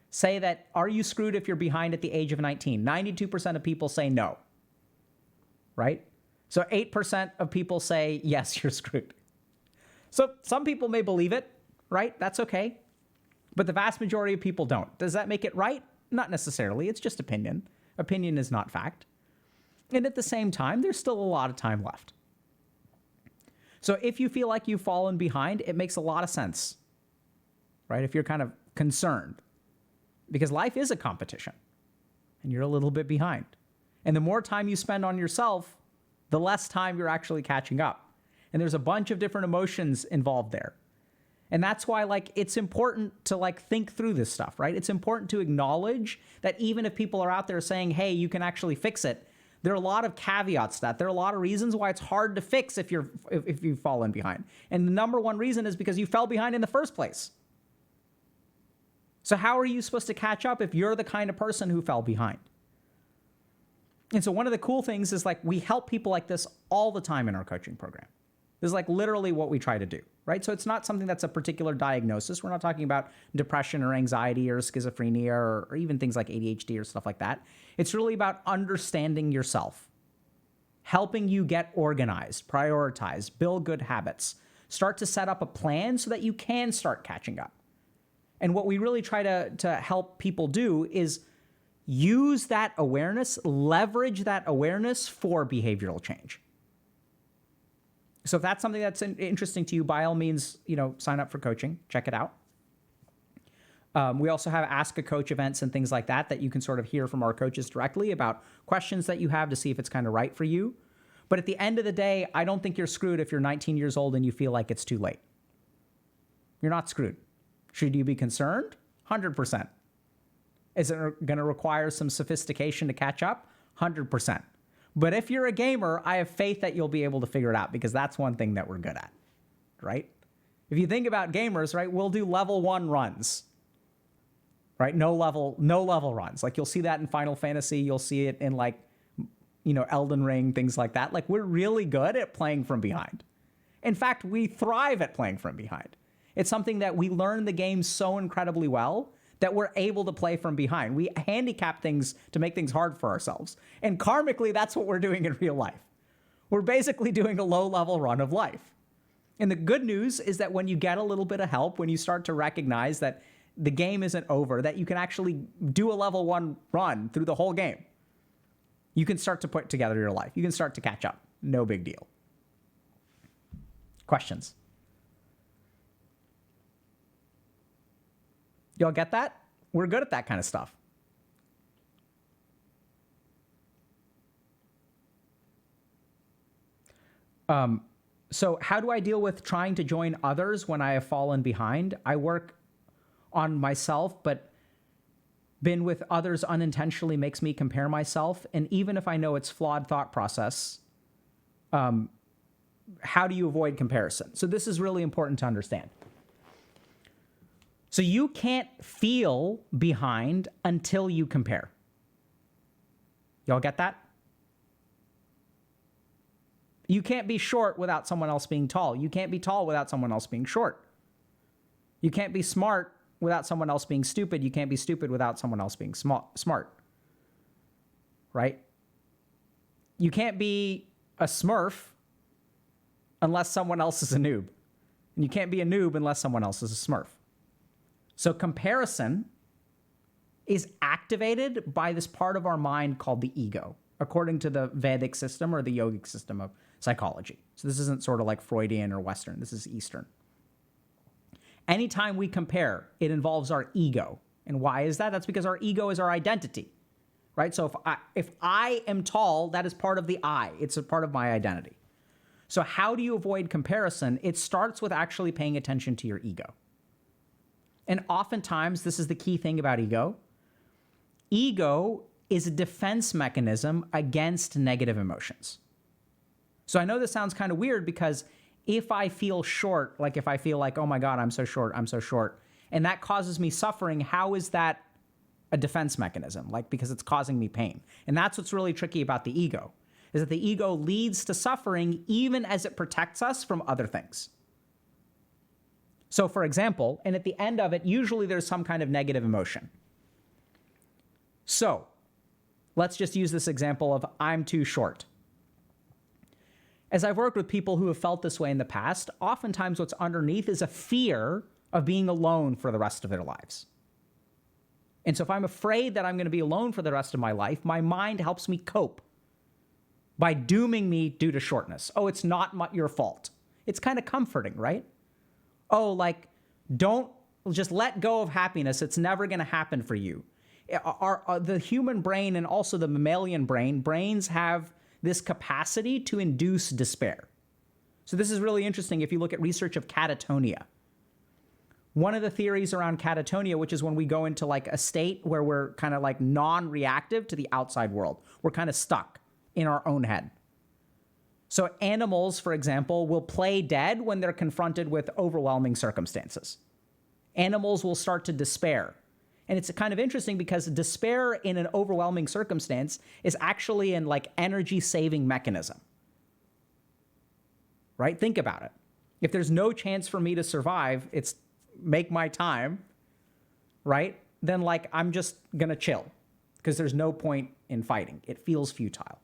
say that, are you screwed if you're behind at the age of 19? 92% of people say no, right? So 8% of people say, yes, you're screwed. So some people may believe it, right? That's okay. But the vast majority of people don't. Does that make it right? Not necessarily. It's just opinion. Opinion is not fact. And at the same time, there's still a lot of time left. So if you feel like you've fallen behind, it makes a lot of sense, right? If you're kind of concerned, because life is a competition and you're a little bit behind. And the more time you spend on yourself, the less time you're actually catching up. And there's a bunch of different emotions involved there. And that's why, like, it's important to, like, think through this stuff, right? It's important to acknowledge that even if people are out there saying, hey, you can actually fix it, there are a lot of caveats to that. There are a lot of reasons why it's hard to fix if you've fallen behind. And the number one reason is because you fell behind in the first place. So how are you supposed to catch up if you're the kind of person who fell behind? And so one of the cool things is, like, we help people like this all the time in our coaching program. This is like literally what we try to do, right? So it's not something that's a particular diagnosis. We're not talking about depression or anxiety or schizophrenia or even things like ADHD or stuff like that. It's really about understanding yourself, helping you get organized, prioritize, build good habits, start to set up a plan so that you can start catching up. And what we really try to help people do is use that awareness, leverage that awareness for behavioral change. So if that's something that's interesting to you, by all means, sign up for coaching, check it out. We also have Ask a Coach events and things like that you can sort of hear from our coaches directly about questions that you have to see if it's kind of right for you. But at the end of the day, I don't think you're screwed if you're 19 years old and you feel like it's too late. You're not screwed. Should you be concerned? 100%. Is it going to require some sophistication to catch up? 100%. But if you're a gamer, I have faith that you'll be able to figure it out, because that's one thing that we're good at, right? If you think about gamers, right, we'll do level 1 runs, right? No level runs. Like, you'll see that in Final Fantasy. You'll see it in, like, Elden Ring, things like that. Like, we're really good at playing from behind. In fact, we thrive at playing from behind. It's something that we learn the game so incredibly well that we're able to play from behind. We handicap things to make things hard for ourselves. And karmically, that's what we're doing in real life. We're basically doing a low-level run of life. And the good news is that when you get a little bit of help, when you start to recognize that the game isn't over, that you can actually do a level 1 run through the whole game, you can start to put together your life. You can start to catch up. No big deal. Questions? Y'all get that? We're good at that kind of stuff. So how do I deal with trying to join others when I have fallen behind? I work on myself, but been with others unintentionally makes me compare myself. And even if I know it's flawed thought process, how do you avoid comparison? So this is really important to understand. So you can't feel behind until you compare. Y'all get that? You can't be short without someone else being tall. You can't be tall without someone else being short. You can't be smart without someone else being stupid. You can't be stupid without someone else being smart. Right? You can't be a Smurf unless someone else is a noob. And you can't be a noob unless someone else is a Smurf. So comparison is activated by this part of our mind called the ego, according to the Vedic system or the yogic system of psychology. So this isn't sort of like Freudian or Western. This is Eastern. Anytime we compare, it involves our ego. And why is that? That's because our ego is our identity, right? So if I am tall, that is part of the I. It's a part of my identity. So how do you avoid comparison? It starts with actually paying attention to your ego. And oftentimes, this is the key thing about ego. Ego is a defense mechanism against negative emotions. So I know this sounds kind of weird, because if I feel short, like if I feel like, oh my God, I'm so short, and that causes me suffering, how is that a defense mechanism? Like, because it's causing me pain. And that's what's really tricky about the ego, is that the ego leads to suffering even as it protects us from other things. So for example, and at the end of it, usually there's some kind of negative emotion. So let's just use this example of I'm too short. As I've worked with people who have felt this way in the past, oftentimes what's underneath is a fear of being alone for the rest of their lives. And so if I'm afraid that I'm going to be alone for the rest of my life, my mind helps me cope by dooming me due to shortness. Oh, it's not your fault. It's kind of comforting, right? Oh, like, don't just let go of happiness. It's never going to happen for you. The human brain and also the mammalian brains have this capacity to induce despair. So this is really interesting if you look at research of catatonia. One of the theories around catatonia, which is when we go into like a state where we're kind of like non-reactive to the outside world. We're kind of stuck in our own head. So animals, for example, will play dead when they're confronted with overwhelming circumstances. Animals will start to despair. And it's kind of interesting because despair in an overwhelming circumstance is actually an like energy-saving mechanism. Right? Think about it. If there's no chance for me to survive, it's make my time, right? Then like I'm just going to chill because there's no point in fighting. It feels futile.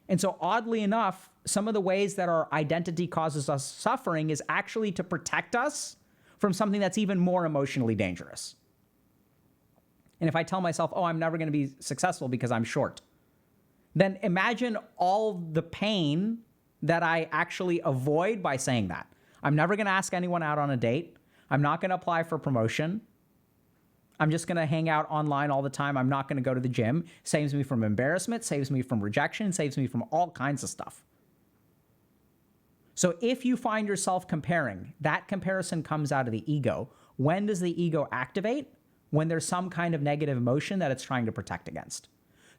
And so oddly enough, some of the ways that our identity causes us suffering is actually to protect us from something that's even more emotionally dangerous. And if I tell myself, oh, I'm never going to be successful because I'm short, then imagine all the pain that I actually avoid by saying that. I'm never going to ask anyone out on a date. I'm not going to apply for promotion. I'm just going to hang out online all the time. I'm not going to go to the gym. Saves me from embarrassment, saves me from rejection, saves me from all kinds of stuff. So if you find yourself comparing, that comparison comes out of the ego. When does the ego activate? When there's some kind of negative emotion that it's trying to protect against.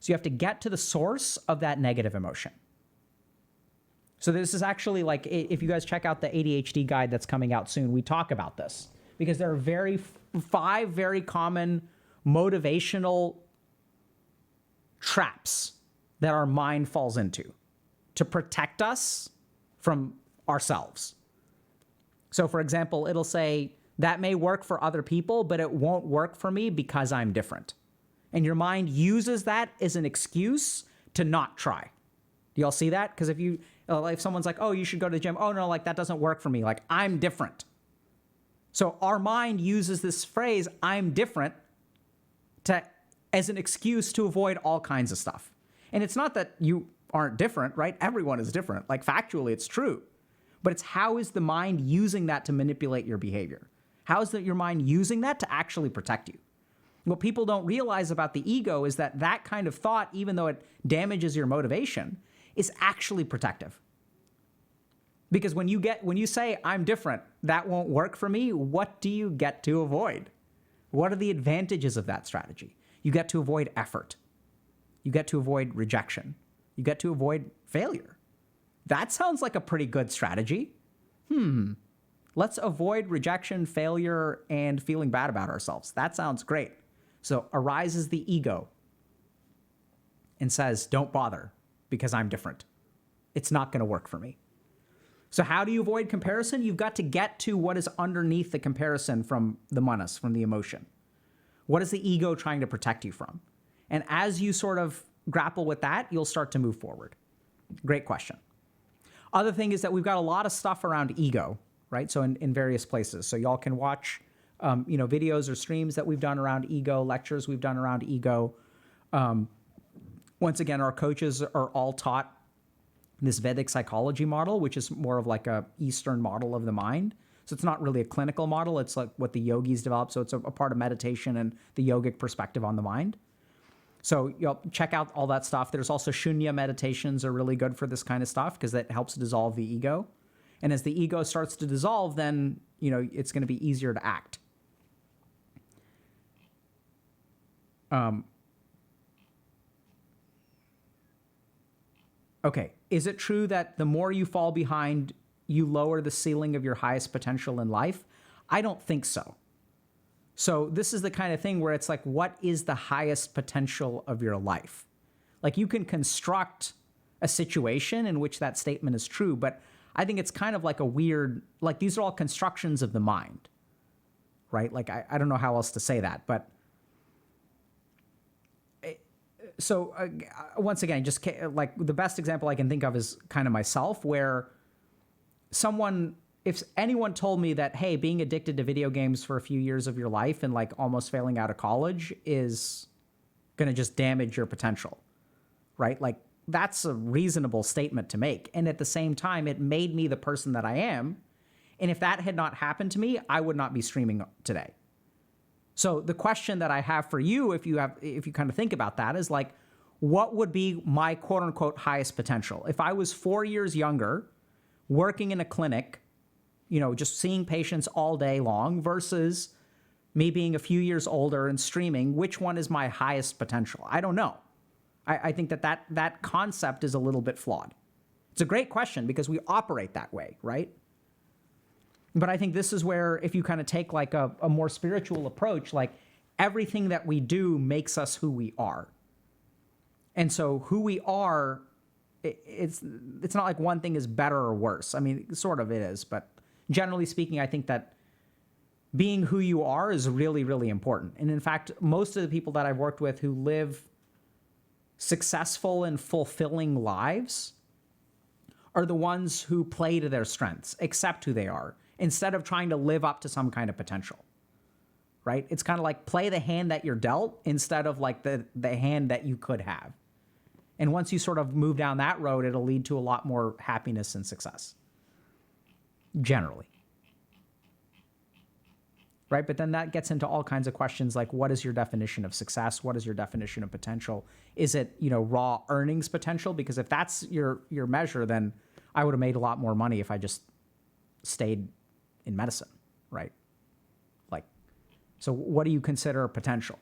So you have to get to the source of that negative emotion. So this is actually like, if you guys check out the ADHD guide that's coming out soon, we talk about this because there are 5 very common motivational traps that our mind falls into to protect us from ourselves. So for example, it'll say, that may work for other people, but it won't work for me because I'm different. And your mind uses that as an excuse to not try. Do y'all see that? Because if someone's like, oh, you should go to the gym. Oh, no, like that doesn't work for me. Like I'm different. So our mind uses this phrase, I'm different, as an excuse to avoid all kinds of stuff. And it's not that you aren't different, right? Everyone is different. Like factually, it's true. But it's how is the mind using that to manipulate your behavior? How is your mind using that to actually protect you? What people don't realize about the ego is that that kind of thought, even though it damages your motivation, is actually protective. Because when you say, I'm different, that won't work for me, what do you get to avoid? What are the advantages of that strategy? You get to avoid effort. You get to avoid rejection. You get to avoid failure. That sounds like a pretty good strategy. Let's avoid rejection, failure, and feeling bad about ourselves. That sounds great. So arises the ego and says, don't bother because I'm different. It's not going to work for me. So how do you avoid comparison? You've got to get to what is underneath the comparison from the manas, from the emotion. What is the ego trying to protect you from? And as you sort of grapple with that, you'll start to move forward. Great question. Other thing is that we've got a lot of stuff around ego, right? So in various places. So y'all can watch, videos or streams that we've done around ego, lectures we've done around ego. Once again, our coaches are all taught this Vedic psychology model, which is more of like a Eastern model of the mind. So it's not really a clinical model. It's like what the yogis developed. So it's a part of meditation and the yogic perspective on the mind. So you'll check out all that stuff. There's also Shunya meditations are really good for this kind of stuff because that helps dissolve the ego. And as the ego starts to dissolve, then, it's going to be easier to act. Okay. Is it true that the more you fall behind, you lower the ceiling of your highest potential in life? I don't think so. So this is the kind of thing where it's like, what is the highest potential of your life? Like you can construct a situation in which that statement is true, but I think it's kind of like a weird, like these are all constructions of the mind, right? Like I don't know how else to say that, but so once again, just like the best example I can think of is kind of myself, where if anyone told me that, hey, being addicted to video games for a few years of your life and like almost failing out of college is going to just damage your potential, right? Like that's a reasonable statement to make. And at the same time, it made me the person that I am. And if that had not happened to me, I would not be streaming today. So the question that I have for you, if you kind of think about that, is like, what would be my quote unquote highest potential? If I was 4 years younger, working in a clinic, just seeing patients all day long versus me being a few years older and streaming, which one is my highest potential? I don't know. I think that concept is a little bit flawed. It's a great question because we operate that way, right? But I think this is where if you kind of take like a more spiritual approach, like everything that we do makes us who we are. And so who we are, it's not like one thing is better or worse. I mean, sort of it is, but generally speaking, I think that being who you are is really, really important. And in fact, most of the people that I've worked with who live successful and fulfilling lives are the ones who play to their strengths, accept who they are, instead of trying to live up to some kind of potential, right? It's kind of like play the hand that you're dealt instead of like the hand that you could have. And once you sort of move down that road, it'll lead to a lot more happiness and success, generally. right? But then that gets into all kinds of questions like, what is your definition of success? What is your definition of potential? Is it, raw earnings potential? Because if that's your measure, then I would have made a lot more money if I just stayed in medicine, right? Like, so what do you consider potential?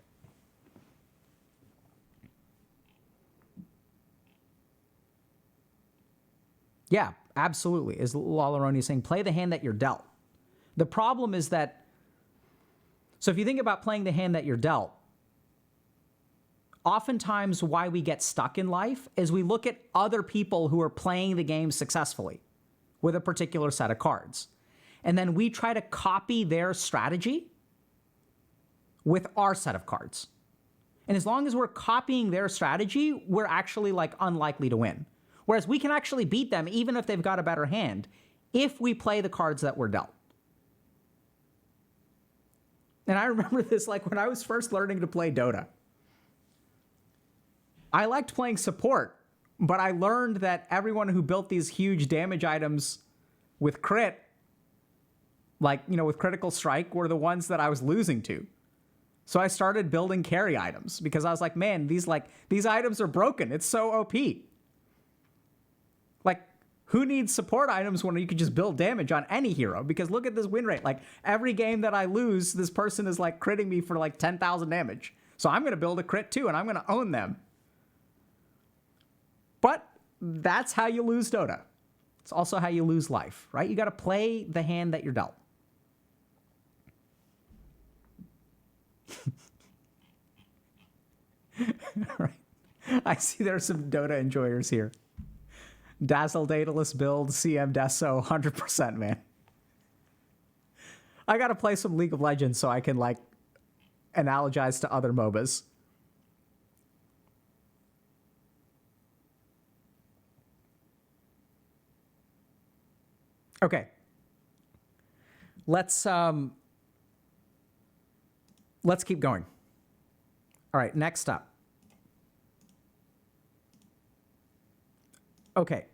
Yeah, absolutely. As Lalaroni is saying, play the hand that you're dealt. The problem is that, so if you think about playing the hand that you're dealt, oftentimes why we get stuck in life is we look at other people who are playing the game successfully with a particular set of cards. And then we try to copy their strategy with our set of cards. And as long as we're copying their strategy, we're actually like unlikely to win. Whereas we can actually beat them even if they've got a better hand if we play the cards that we're dealt. And I remember this like when I was first learning to play Dota. I liked playing support, but I learned that everyone who built these huge damage items with crit, like, with critical strike, were the ones that I was losing to. So I started building carry items because I was like, man, these items are broken. It's so OP. Like, who needs support items when you can just build damage on any hero? Because look at this win rate. Like, every game that I lose, this person is like critting me for like 10,000 damage. So I'm going to build a crit too, and I'm going to own them. But that's how you lose Dota. It's also how you lose life, right? You got to play the hand that you're dealt. Right. I see there's some Dota enjoyers here. Dazzle Daedalus build, CM Deso, 100%, man. I got to play some League of Legends so I can, like, analogize to other MOBAs. Okay. Let's keep going. All right, next up. Okay.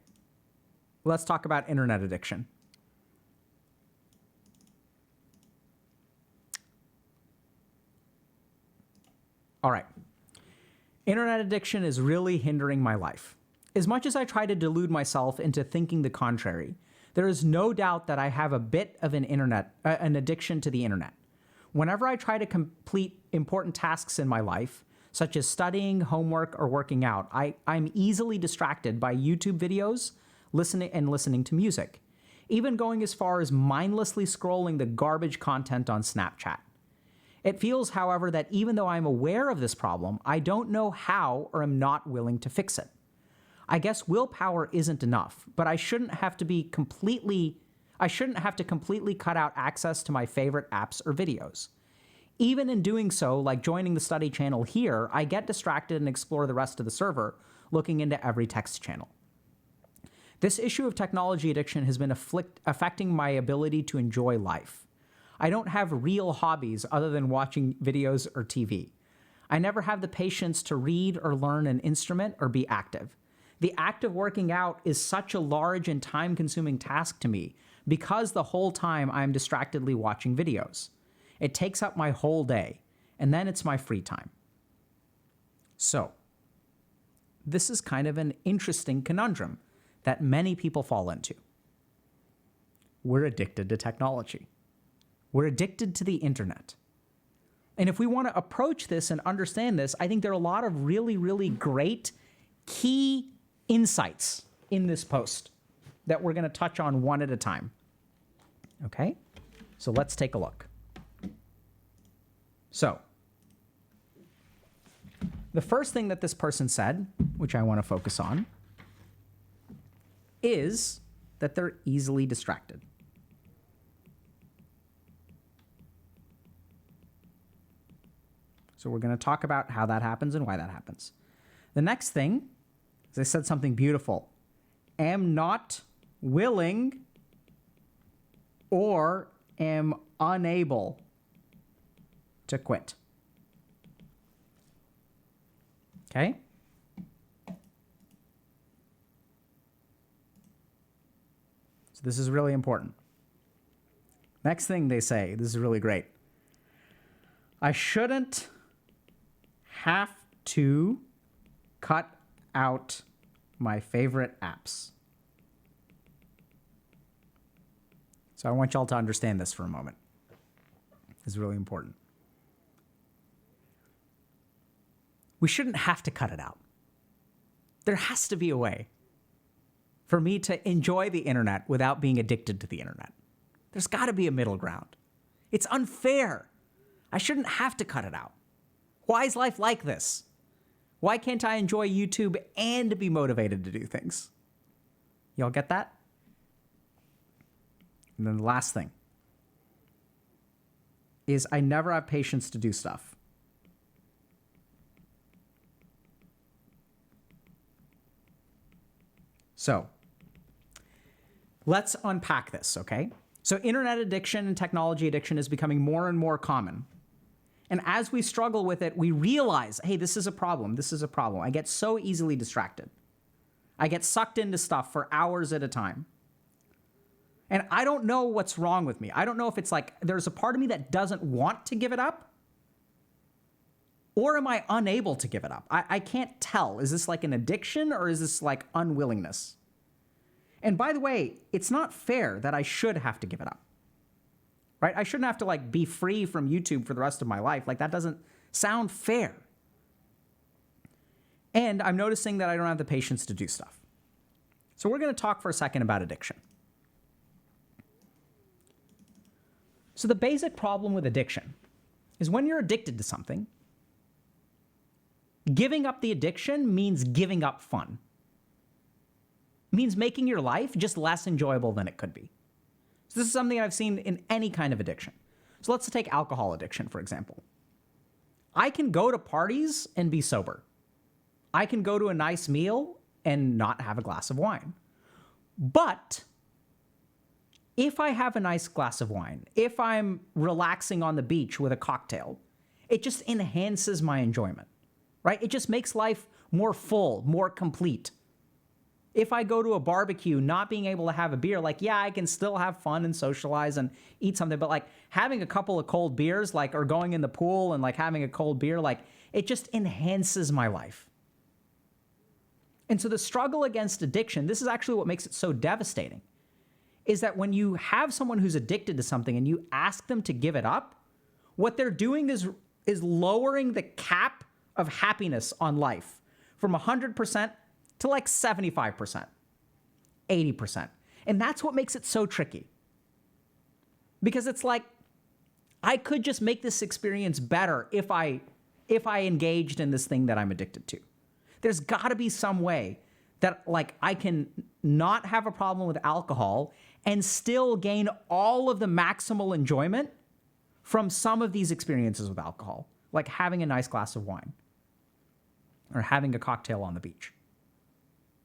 Let's talk about internet addiction. All right. Internet addiction is really hindering my life. As much as I try to delude myself into thinking the contrary, there is no doubt that I have a bit of an addiction to the internet. Whenever I try to complete important tasks in my life, such as studying, homework, or working out, I'm easily distracted by YouTube videos, listening to music, even going as far as mindlessly scrolling the garbage content on Snapchat. It feels, however, that even though I'm aware of this problem, I don't know how or am not willing to fix it. I guess willpower isn't enough, but I shouldn't have to completely cut out access to my favorite apps or videos. Even in doing so, like joining the study channel here, I get distracted and explore the rest of the server, looking into every text channel. This issue of technology addiction has been affecting my ability to enjoy life. I don't have real hobbies other than watching videos or TV. I never have the patience to read or learn an instrument or be active. The act of working out is such a large and time-consuming task to me because the whole time I'm distractedly watching videos. It takes up my whole day, and then it's my free time. So, this is kind of an interesting conundrum that many people fall into. We're addicted to technology. We're addicted to the internet. And if we want to approach this and understand this, I think there are a lot of really, really great key insights in this post that we're going to touch on one at a time. Okay? So let's take a look. So, the first thing that this person said, which I want to focus on, is that they're easily distracted. So we're going to talk about how that happens and why that happens. The next thing is they said something beautiful. Am not willing or am unable to quit. Okay? So this is really important. Next thing they say, this is really great. I shouldn't have to cut out my favorite apps. So I want y'all to understand this for a moment. It's really important. We shouldn't have to cut it out. There has to be a way for me to enjoy the internet without being addicted to the internet. There's got to be a middle ground. It's unfair. I shouldn't have to cut it out. Why is life like this? Why can't I enjoy YouTube and be motivated to do things? Y'all get that? And then the last thing is I never have patience to do stuff. So let's unpack this, okay? So internet addiction and technology addiction is becoming more and more common. And as we struggle with it, we realize, hey, this is a problem. This is a problem. I get so easily distracted. I get sucked into stuff for hours at a time. And I don't know what's wrong with me. I don't know if it's like there's a part of me that doesn't want to give it up, or am I unable to give it up? I can't tell. Is this like an addiction or is this like unwillingness? And by the way, it's not fair that I should have to give it up, right? I shouldn't have to like be free from YouTube for the rest of my life. Like that doesn't sound fair. And I'm noticing that I don't have the patience to do stuff. So we're going to talk for a second about addiction. So the basic problem with addiction is when you're addicted to something, giving up the addiction means giving up fun. It means making your life just less enjoyable than it could be. So this is something I've seen in any kind of addiction. So let's take alcohol addiction, for example. I can go to parties and be sober. I can go to a nice meal and not have a glass of wine. But if I have a nice glass of wine, if I'm relaxing on the beach with a cocktail, it just enhances my enjoyment, right? It just makes life more full, more complete. If I go to a barbecue, not being able to have a beer, like, yeah, I can still have fun and socialize and eat something, but like having a couple of cold beers, like, or going in the pool and like having a cold beer, like, it just enhances my life. And so the struggle against addiction, this is actually what makes it so devastating, is that when you have someone who's addicted to something and you ask them to give it up, what they're doing is lowering the cap of happiness on life from 100% to like 75%, 80%. And that's what makes it so tricky. Because it's like, I could just make this experience better if I engaged in this thing that I'm addicted to. There's got to be some way that like I can not have a problem with alcohol and still gain all of the maximal enjoyment from some of these experiences with alcohol, like having a nice glass of wine or having a cocktail on the beach.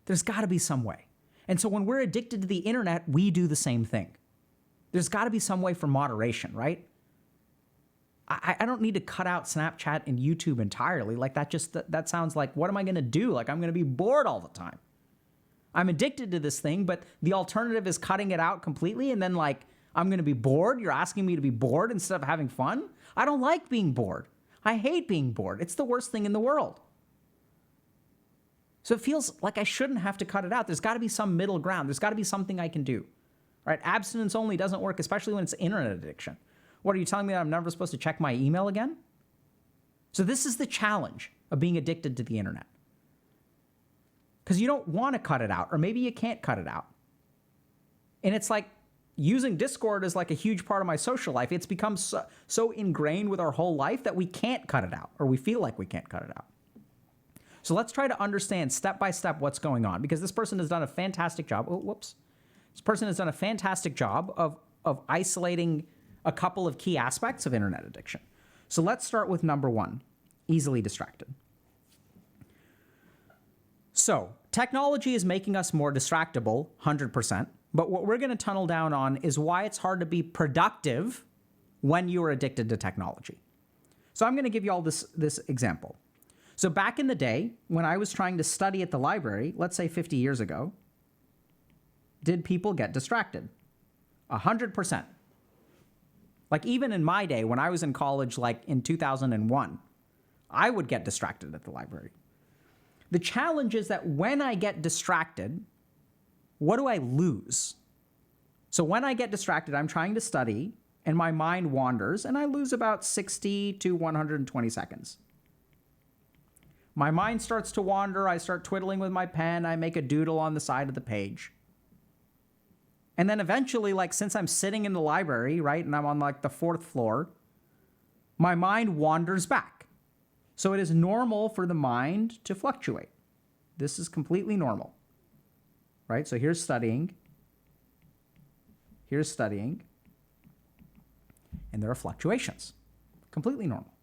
There's got to be some way. And so when we're addicted to the internet, we do the same thing. There's got to be some way for moderation, right? I don't need to cut out Snapchat and YouTube entirely. Like that sounds like, what am I going to do? Like I'm going to be bored all the time. I'm addicted to this thing, but the alternative is cutting it out completely. And then like, I'm going to be bored. You're asking me to be bored instead of having fun. I don't like being bored. I hate being bored. It's the worst thing in the world. So it feels like I shouldn't have to cut it out. There's got to be some middle ground. There's got to be something I can do, right? Abstinence only doesn't work, especially when it's internet addiction. What, are you telling me that I'm never supposed to check my email again? So this is the challenge of being addicted to the internet. Because you don't want to cut it out, or maybe you can't cut it out. And it's like using Discord is like a huge part of my social life. It's become so ingrained with our whole life that we can't cut it out, or we feel like we can't cut it out. So let's try to understand step by step what's going on, because this person has done a fantastic job. Oh, whoops. This person has done a fantastic job of isolating a couple of key aspects of internet addiction. So let's start with number one, easily distracted. So technology is making us more distractible, 100%. But what we're going to tunnel down on is why it's hard to be productive when you are addicted to technology. So I'm going to give you all this example. So back in the day, when I was trying to study at the library, let's say 50 years ago, did people get distracted? 100%. Like even in my day, when I was in college, like in 2001, I would get distracted at the library. The challenge is that when I get distracted, what do I lose? So when I get distracted, I'm trying to study and my mind wanders and I lose about 60 to 120 seconds. My mind starts to wander. I start twiddling with my pen. I make a doodle on the side of the page. And then eventually, like since I'm sitting in the library, right, and I'm on like the 4th floor, my mind wanders back. So it is normal for the mind to fluctuate. This is completely normal, right? So here's studying. Here's studying. And there are fluctuations. Completely normal.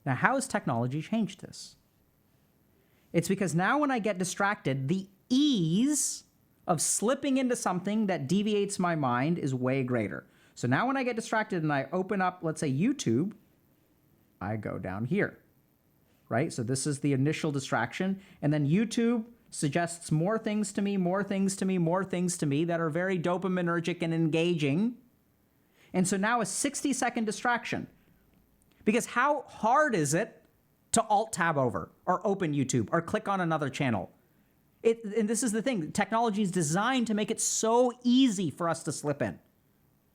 Now, how has technology changed this? It's because now when I get distracted, the ease of slipping into something that deviates my mind is way greater. So now when I get distracted and I open up, let's say YouTube, I go down here, right? So this is the initial distraction. And then YouTube suggests more things to me, more things to me, more things to me that are very dopaminergic and engaging. And so now a 60-second distraction. Because how hard is it to alt-tab over or open YouTube or click on another channel? And this is the thing. Technology is designed to make it so easy for us to slip in.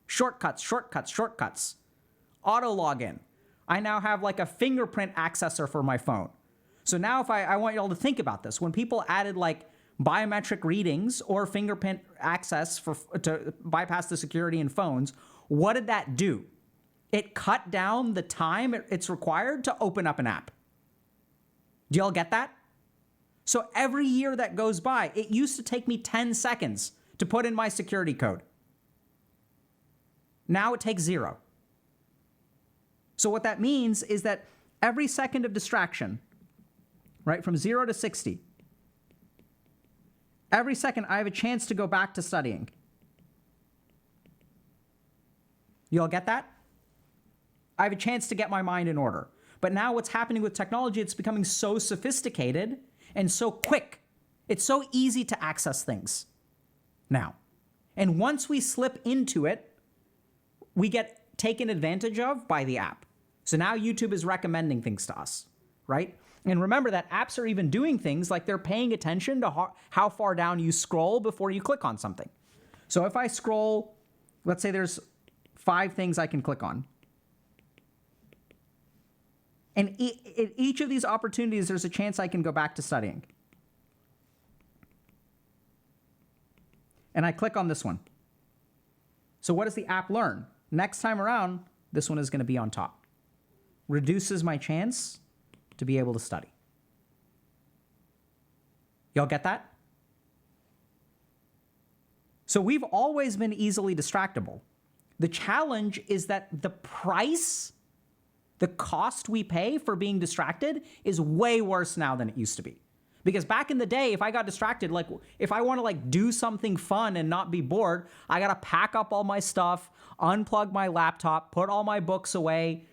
Shortcuts, shortcuts, shortcuts. Auto login. I now have like a fingerprint accessor for my phone. So now if I want you all to think about this. When people added like biometric readings or fingerprint access to bypass the security in phones, what did that do? It cut down the time it's required to open up an app. Do y'all get that? So every year that goes by, it used to take me 10 seconds to put in my security code. Now it takes 0. So what that means is that every second of distraction, right, from 0 to 60, every second I have a chance to go back to studying. You all get that? I have a chance to get my mind in order. But now what's happening with technology, it's becoming so sophisticated and so quick. It's so easy to access things now. And once we slip into it, we get taken advantage of by the app. So now YouTube is recommending things to us, right? And remember that apps are even doing things like they're paying attention to how far down you scroll before you click on something. So if I scroll, let's say there's 5 things I can click on. And in each of these opportunities, there's a chance I can go back to studying. And I click on this one. So what does the app learn? Next time around, this one is going to be on top. Reduces my chance to be able to study. Y'all get that? So we've always been easily distractible. The challenge is that the cost we pay for being distracted is way worse now than it used to be. Because back in the day, if I got distracted, like if I want to like do something fun and not be bored, I got to pack up all my stuff, unplug my laptop, put all my books away,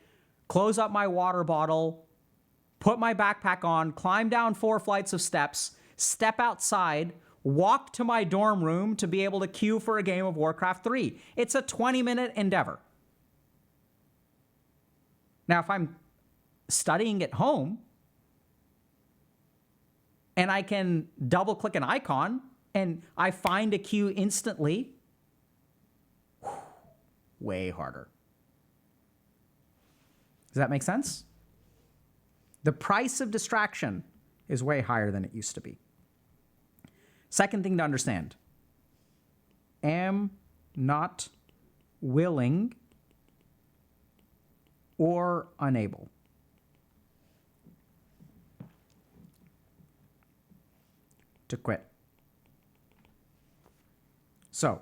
close up my water bottle, put my backpack on, climb down 4 flights of steps, step outside, walk to my dorm room to be able to queue for a game of Warcraft 3. It's a 20-minute endeavor. Now, if I'm studying at home and I can double click an icon and I find a queue instantly, way harder. Does that make sense? The price of distraction is way higher than it used to be. Second thing to understand, am not willing or unable. To quit. So,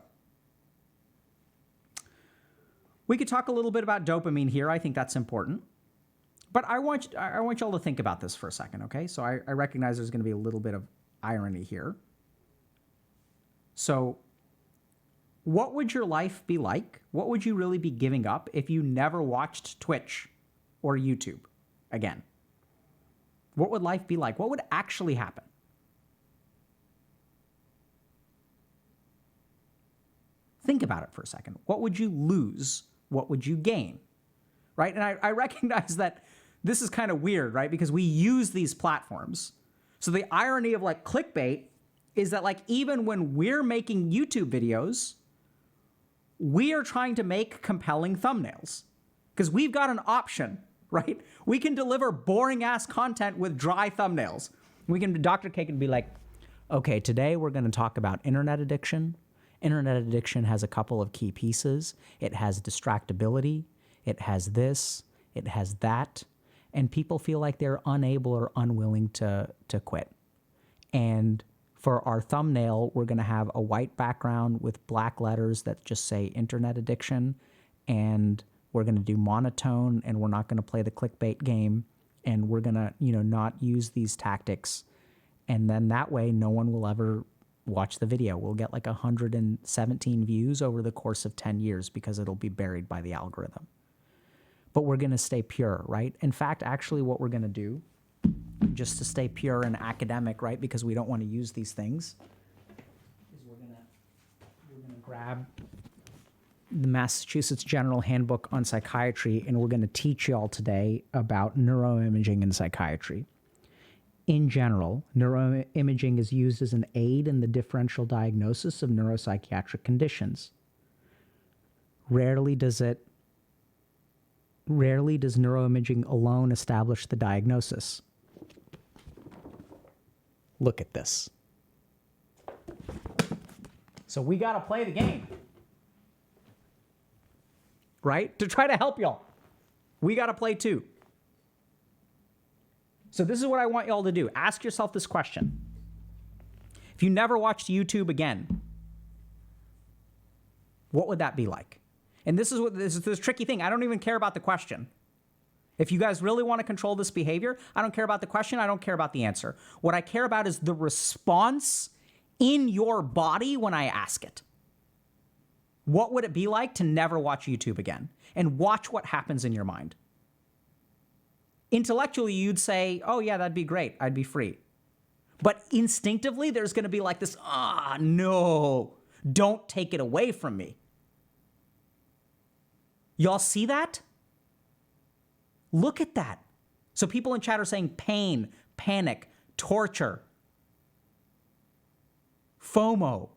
we could talk a little bit about dopamine here. I think that's important. But I want y'all to think about this for a second, okay? So I recognize there's going to be a little bit of irony here. So what would your life be like? What would you really be giving up if you never watched Twitch or YouTube again? What would life be like? What would actually happen? Think about it for a second. What would you lose what would you gain? Right? And I recognize that this is kind of weird, right? Because we use these platforms. So the irony of like clickbait is that like even when we're making YouTube videos, we are trying to make compelling thumbnails because we've got an option, right? We can deliver boring ass content with dry thumbnails. Dr. K can be like, okay, today we're going to talk about internet addiction. Internet addiction has a couple of key pieces. It has distractibility. It has this. It has that. And people feel like they're unable or unwilling to quit. And for our thumbnail, we're going to have a white background with black letters that just say internet addiction. And we're going to do monotone, and we're not going to play the clickbait game. And we're going to, not use these tactics. And then that way, no one will ever watch the video. We'll get like 117 views over the course of 10 years because it'll be buried by the algorithm. But we're going to stay pure, right? In fact, actually what we're going to do, just to stay pure and academic, right, because we don't want to use these things, is we're going to grab the Massachusetts General Handbook on Psychiatry, and we're going to teach y'all today about neuroimaging in psychiatry. In general, neuroimaging is used as an aid in the differential diagnosis of neuropsychiatric conditions. Rarely does neuroimaging alone establish the diagnosis. Look at this. So we got to play the game, right? To try to help y'all. We got to play too. So this is what I want y'all to do. Ask yourself this question. If you never watched YouTube again, what would that be like? And this is this tricky thing. I don't even care about the question. If you guys really want to control this behavior, I don't care about the question. I don't care about the answer. What I care about is the response in your body when I ask it. What would it be like to never watch YouTube again? And watch what happens in your mind. Intellectually, you'd say, oh yeah, that'd be great. I'd be free. But instinctively, there's going to be like this, no, don't take it away from me. Y'all see that? Look at that. So people in chat are saying pain, panic, torture, FOMO,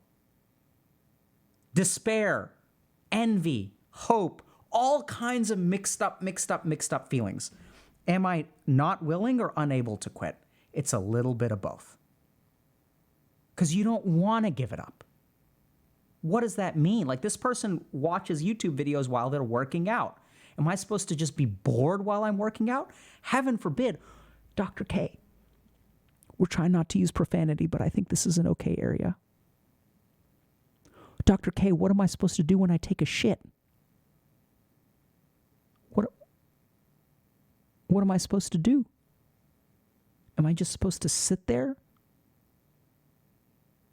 despair, envy, hope, all kinds of mixed up feelings. Am I not willing or unable to quit? It's a little bit of both. Because you don't want to give it up. What does that mean? Like this person watches YouTube videos while they're working out. Am I supposed to just be bored while I'm working out? Heaven forbid. Dr. K, we're trying not to use profanity, but I think this is an okay area. Dr. K, what am I supposed to do when I take a shit? What am I supposed to do? Am I just supposed to sit there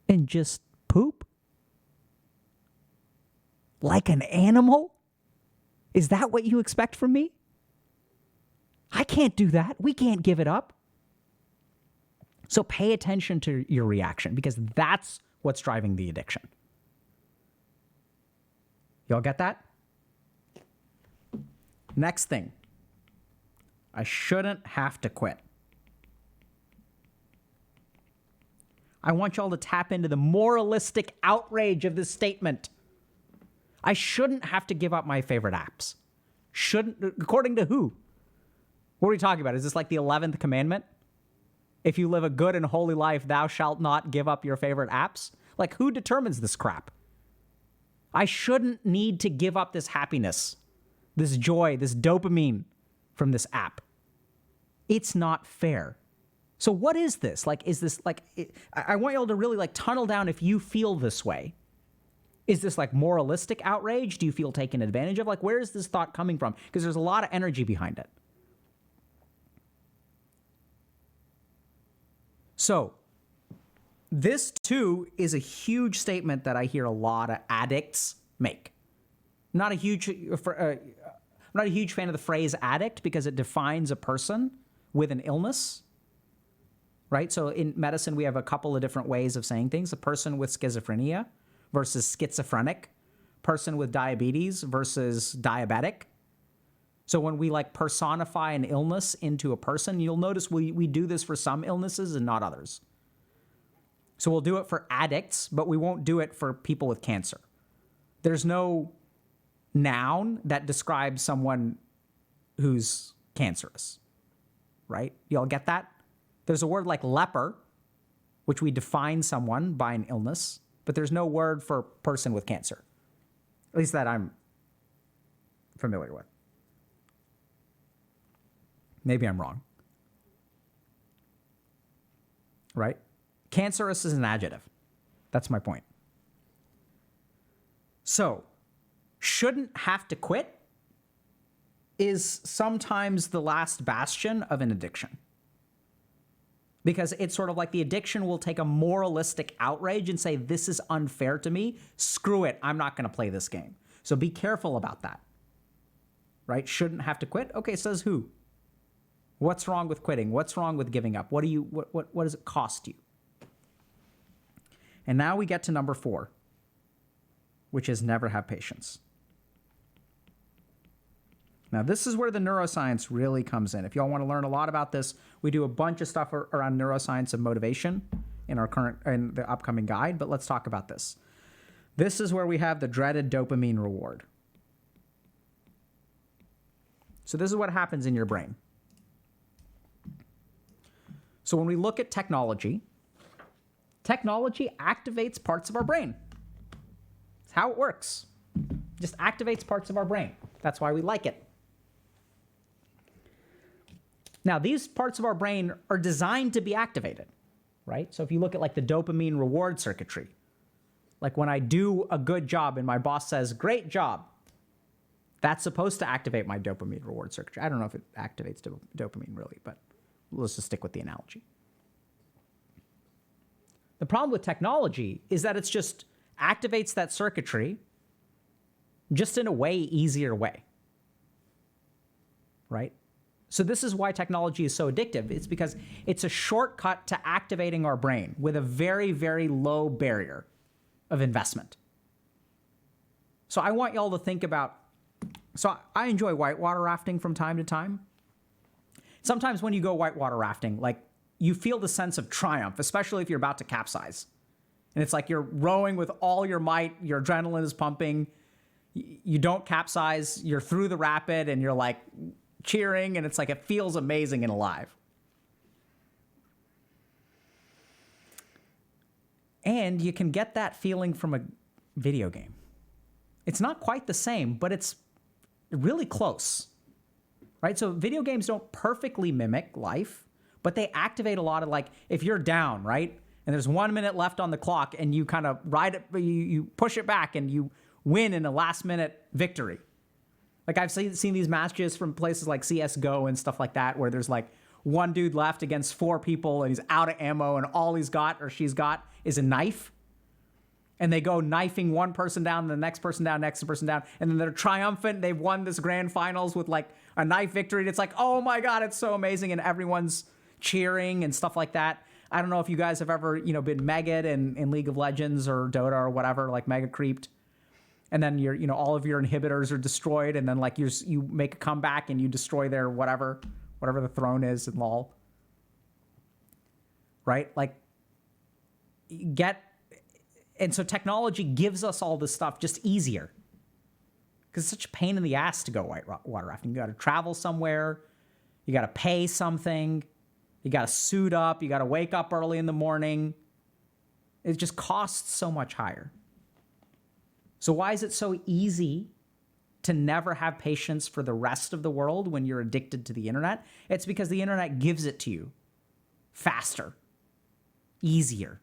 and just poop? Like an animal? Is that what you expect from me? I can't do that. We can't give it up. So pay attention to your reaction because that's what's driving the addiction. Y'all get that? Next thing. I shouldn't have to quit. I want y'all to tap into the moralistic outrage of this statement. I shouldn't have to give up my favorite apps. Shouldn't, according to who? What are we talking about? Is this like the 11th commandment? If you live a good and holy life, thou shalt not give up your favorite apps? Like, who determines this crap? I shouldn't need to give up this happiness, this joy, this dopamine from this app. It's not fair. So what is this? Like, is this like, I want y'all to really like tunnel down if you feel this way. Is this like moralistic outrage? Do you feel taken advantage of? Like, where is this thought coming from? Because there's a lot of energy behind it. So this too is a huge statement that I hear a lot of addicts make. I'm not a huge fan of the phrase addict because it defines a person with an illness, right? So in medicine, we have a couple of different ways of saying things. A person with schizophrenia versus schizophrenic, person with diabetes versus diabetic. So when we like personify an illness into a person, you'll notice we do this for some illnesses and not others. So we'll do it for addicts, but we won't do it for people with cancer. There's no noun that describes someone who's cancerous, right? Y'all get that? There's a word like leper, which we define someone by an illness, but there's no word for person with cancer, at least that I'm familiar with. Maybe I'm wrong, right? Cancerous is an adjective. That's my point. So, shouldn't have to quit is sometimes the last bastion of an addiction. Because it's sort of like the addiction will take a moralistic outrage and say, this is unfair to me. Screw it. I'm not going to play this game. So be careful about that. Right? Shouldn't have to quit. Okay, says who? What's wrong with quitting? What's wrong with giving up? What does it cost you? And now we get to number 4, which is never have patience. Now, this is where the neuroscience really comes in. If y'all want to learn a lot about this, we do a bunch of stuff around neuroscience and motivation in the upcoming guide, but let's talk about this. This is where we have the dreaded dopamine reward. So this is what happens in your brain. So when we look at technology activates parts of our brain. It's how it works. It just activates parts of our brain. That's why we like it. Now, these parts of our brain are designed to be activated, right? So if you look at like the dopamine reward circuitry, like when I do a good job and my boss says, great job, that's supposed to activate my dopamine reward circuitry. I don't know if it activates dopamine really, but let's just stick with the analogy. The problem with technology is that it's just activates that circuitry just in a way easier way, right? So this is why technology is so addictive. It's because it's a shortcut to activating our brain with a very, very low barrier of investment. So I want y'all to think about, so I enjoy whitewater rafting from time to time. Sometimes when you go whitewater rafting, like you feel the sense of triumph, especially if you're about to capsize. And it's like you're rowing with all your might, your adrenaline is pumping, you don't capsize, you're through the rapid and you're like cheering, and it's like it feels amazing and alive. And you can get that feeling from a video game. It's not quite the same, but it's really close, right? So video games don't perfectly mimic life, but they activate a lot of, like, if you're down, right? And there's 1 minute left on the clock and you kind of ride it, you push it back and you win in a last minute victory. Like I've seen these matches from places like CSGO and stuff like that, where there's like one dude left against 4 people and he's out of ammo and all he's got or she's got is a knife. And they go knifing one person down, the next person down, next person down. And then they're triumphant. They've won this grand finals with like a knife victory. And it's like, oh my God, it's so amazing. And everyone's cheering and stuff like that. I don't know if you guys have ever, been megged in League of Legends or Dota or whatever, like mega creeped. And then all of your inhibitors are destroyed, and then like you make a comeback and you destroy their whatever the throne is in LoL. Right? Like and so technology gives us all this stuff just easier. Because it's such a pain in the ass to go whitewater rafting. You got to travel somewhere, you got to pay something, you got to suit up, you got to wake up early in the morning. It just costs so much higher. So why is it so easy to never have patience for the rest of the world when you're addicted to the internet? It's because the internet gives it to you faster, easier.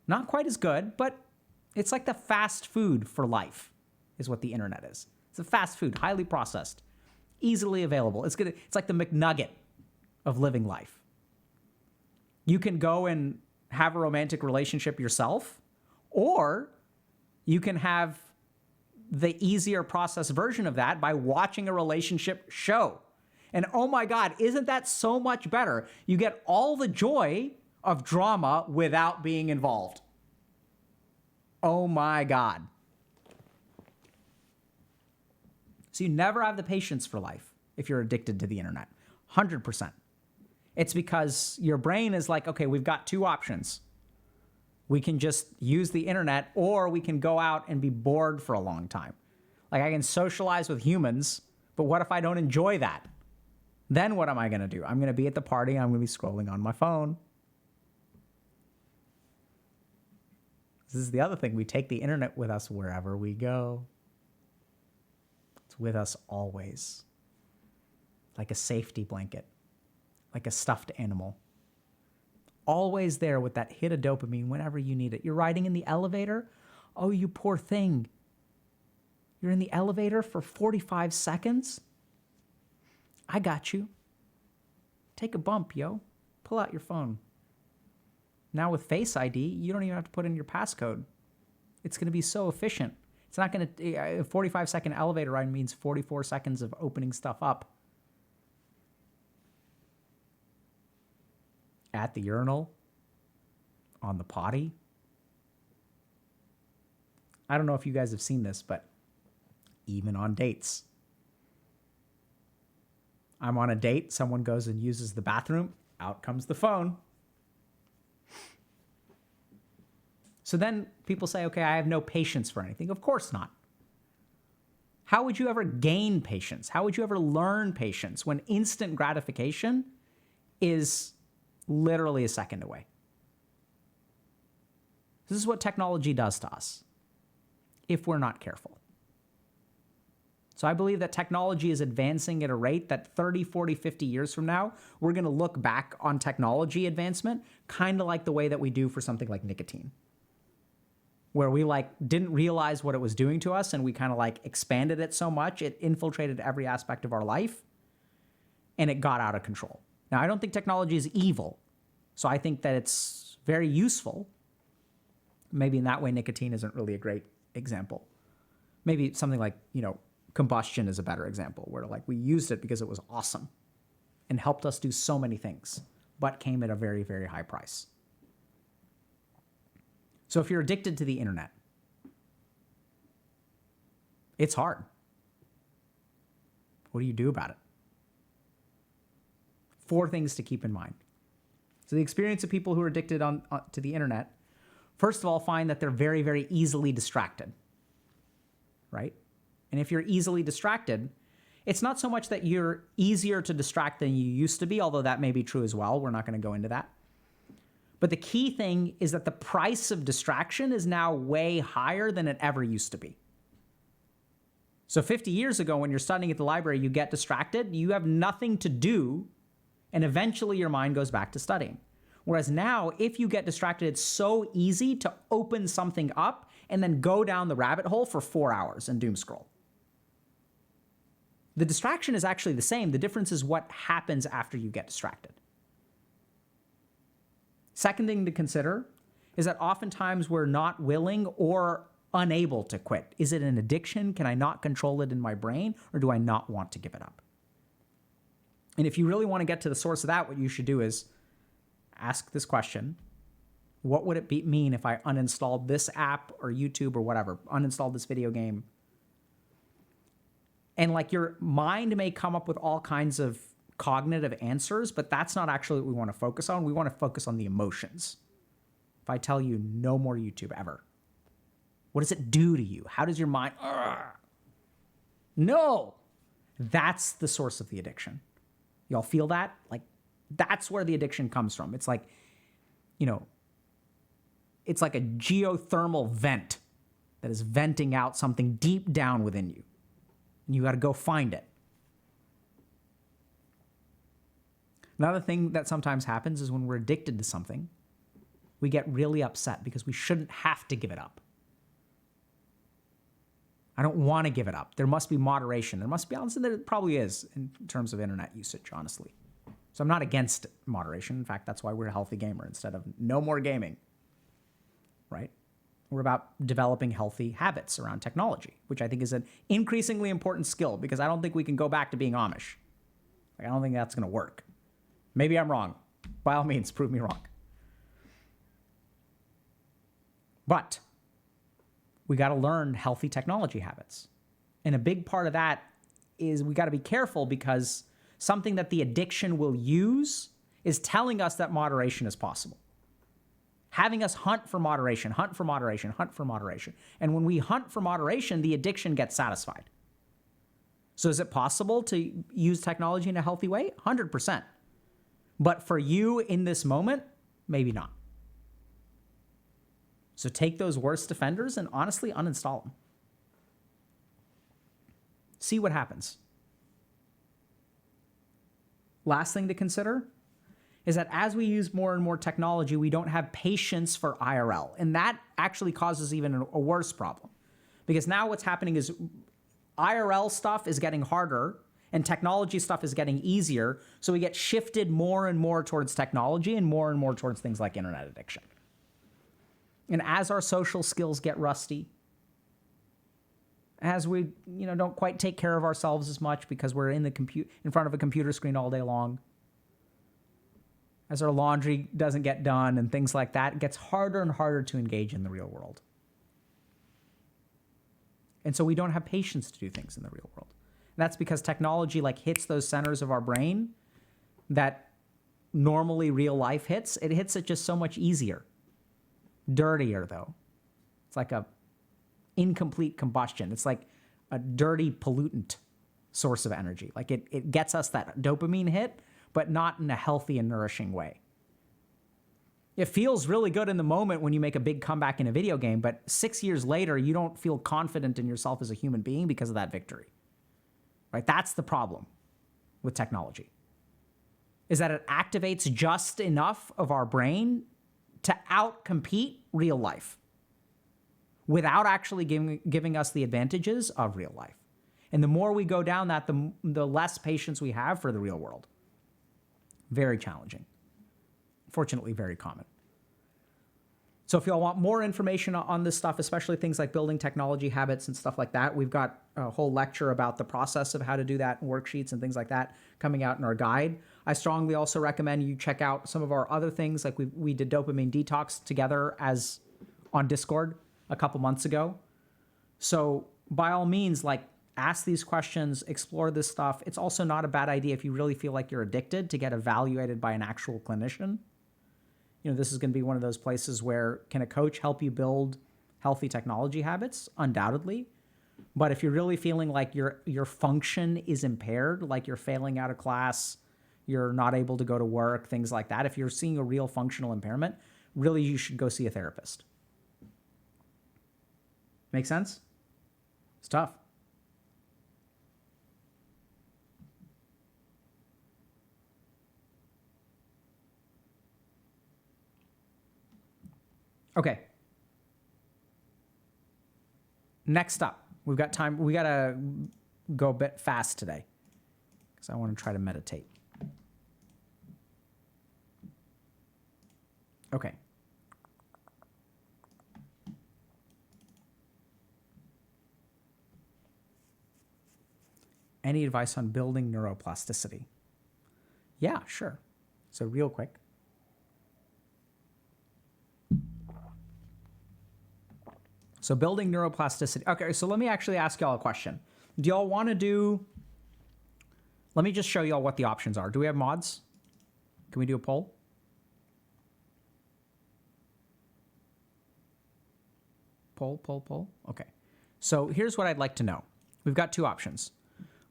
Not quite as good, but it's like the fast food for life is what the internet is. It's a fast food, highly processed, easily available. It's like the McNugget of living life. You can go and have a romantic relationship yourself, or you can have the easier process version of that by watching a relationship show. And oh my God, isn't that so much better? You get all the joy of drama without being involved. Oh my God. So you never have the patience for life if you're addicted to the internet. 100%. It's because your brain is like, okay, we've got two options. We can just use the internet, or we can go out and be bored for a long time. Like, I can socialize with humans, but what if I don't enjoy that? Then what am I going to do? I'm going to be at the party, I'm going to be scrolling on my phone. This is the other thing. We take the internet with us wherever we go. It's with us always. Like a safety blanket, like a stuffed animal. Always there with that hit of dopamine whenever you need it. You're riding in the elevator. Oh, you poor thing. You're in the elevator for 45 seconds. I got you. Take a bump, yo. Pull out your phone. Now with Face ID, you don't even have to put in your passcode. It's going to be so efficient. It's not going to, a 45-second elevator ride means 44 seconds of opening stuff up. At the urinal, on the potty. I don't know if you guys have seen this, but even on dates. I'm on a date, someone goes and uses the bathroom, out comes the phone. So then people say, okay, I have no patience for anything. Of course not. How would you ever gain patience? How would you ever learn patience when instant gratification is literally a second away? This is what technology does to us if we're not careful. So I believe that technology is advancing at a rate that 30, 40, 50 years from now, we're going to look back on technology advancement kind of like the way that we do for something like nicotine, where we didn't realize what it was doing to us, and we kind of expanded it so much it infiltrated every aspect of our life and it got out of control. Now, I don't think technology is evil, so I think that it's very useful. Maybe in that way, nicotine isn't really a great example. Maybe something like, combustion is a better example, where we used it because it was awesome and helped us do so many things, but came at a very, very high price. So if you're addicted to the internet, it's hard. What do you do about it? 4 things to keep in mind. So the experience of people who are addicted to the internet, first of all, find that they're very, very easily distracted, right? And if you're easily distracted, it's not so much that you're easier to distract than you used to be, although that may be true as well. We're not going to go into that. But the key thing is that the price of distraction is now way higher than it ever used to be. So 50 years ago, when you're studying at the library, you get distracted, you have nothing to do, and eventually your mind goes back to studying. Whereas now, if you get distracted, it's so easy to open something up and then go down the rabbit hole for 4 hours and doom scroll. The distraction is actually the same. The difference is what happens after you get distracted. Second thing to consider is that oftentimes we're not willing or unable to quit. Is it an addiction? Can I not control it in my brain, or do I not want to give it up? And if you really want to get to the source of that, what you should do is ask this question. What would it mean if I uninstalled this app or YouTube or whatever, uninstalled this video game? And your mind may come up with all kinds of cognitive answers, but that's not actually what we want to focus on. We want to focus on the emotions. If I tell you no more YouTube ever, what does it do to you? How does your mind, no, that's the source of the addiction. Y'all feel that? That's where the addiction comes from. It's it's like a geothermal vent that is venting out something deep down within you. And you got to go find it. Another thing that sometimes happens is when we're addicted to something, we get really upset because we shouldn't have to give it up. I don't want to give it up. There must be moderation. There must be, honestly, there probably is in terms of internet usage, honestly. So I'm not against moderation. In fact, that's why we're a healthy gamer instead of no more gaming, right? We're about developing healthy habits around technology, which I think is an increasingly important skill, because I don't think we can go back to being Amish. I don't think that's going to work. Maybe I'm wrong. By all means, prove me wrong. But we got to learn healthy technology habits. And a big part of that is we got to be careful, because something that the addiction will use is telling us that moderation is possible. Having us hunt for moderation, hunt for moderation, hunt for moderation. And when we hunt for moderation, the addiction gets satisfied. So is it possible to use technology in a healthy way? 100%. But for you in this moment, maybe not. So take those worst offenders and honestly uninstall them. See what happens. Last thing to consider is that as we use more and more technology, we don't have patience for IRL. And that actually causes even a worse problem. Because now what's happening is IRL stuff is getting harder and technology stuff is getting easier. So we get shifted more and more towards technology and more towards things like internet addiction. And as our social skills get rusty, as we don't quite take care of ourselves as much because we're in front of a computer screen all day long, as our laundry doesn't get done and things like that, it gets harder and harder to engage in the real world. And so we don't have patience to do things in the real world. And that's because technology hits those centers of our brain that normally real life hits. It hits it just so much easier. Dirtier, though. It's like a incomplete combustion. It's like a dirty pollutant source of energy. It gets us that dopamine hit, but not in a healthy and nourishing way. It feels really good in the moment when you make a big comeback in a video game, but 6 years later, you don't feel confident in yourself as a human being because of that victory. Right? That's the problem with technology, is that it activates just enough of our brain to outcompete real life without actually giving us the advantages of real life. And the more we go down that, the less patience we have for the real world. Very challenging. Fortunately, very common. So if y'all want more information on this stuff, especially things like building technology habits and stuff like that, we've got a whole lecture about the process of how to do that, and worksheets and things like that coming out in our guide. I strongly also recommend you check out some of our other things. Like we did dopamine detox together as on Discord a couple months ago. So by all means, ask these questions, explore this stuff. It's also not a bad idea if you really feel like you're addicted to get evaluated by an actual clinician. This is going to be one of those places where, can a coach help you build healthy technology habits? Undoubtedly. But if you're really feeling like your function is impaired, like you're failing out of class, you're not able to go to work, things like that, if you're seeing a real functional impairment, really you should go see a therapist. Make sense? It's tough. Okay. Next up, we've got time. We got to go a bit fast today because I want to try to meditate. Okay. Any advice on building neuroplasticity? Yeah, sure. So real quick. So building neuroplasticity. Okay, so let me actually ask y'all a question. Do y'all want to do... Let me just show y'all what the options are. Do we have mods? Can we do a poll? Poll. Okay. So here's what I'd like to know. We've got two options.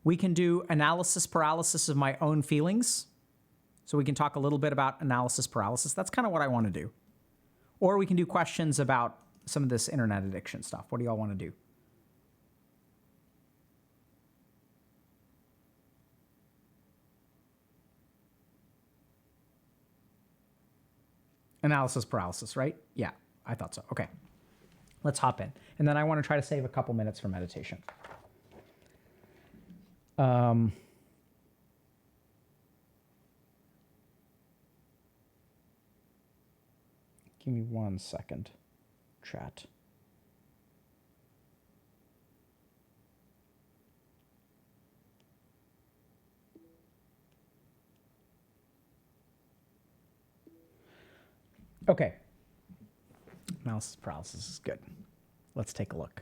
We can do analysis paralysis of my own feelings. So we can talk a little bit about analysis paralysis. That's kind of what I want to do. Or we can do questions about some of this internet addiction stuff. What do y'all want to do? Analysis paralysis, right? Yeah, I thought so. Okay. Let's hop in. And then I want to try to save a couple minutes for meditation. Give me 1 second, chat. Okay. Analysis paralysis is good. Let's take a look.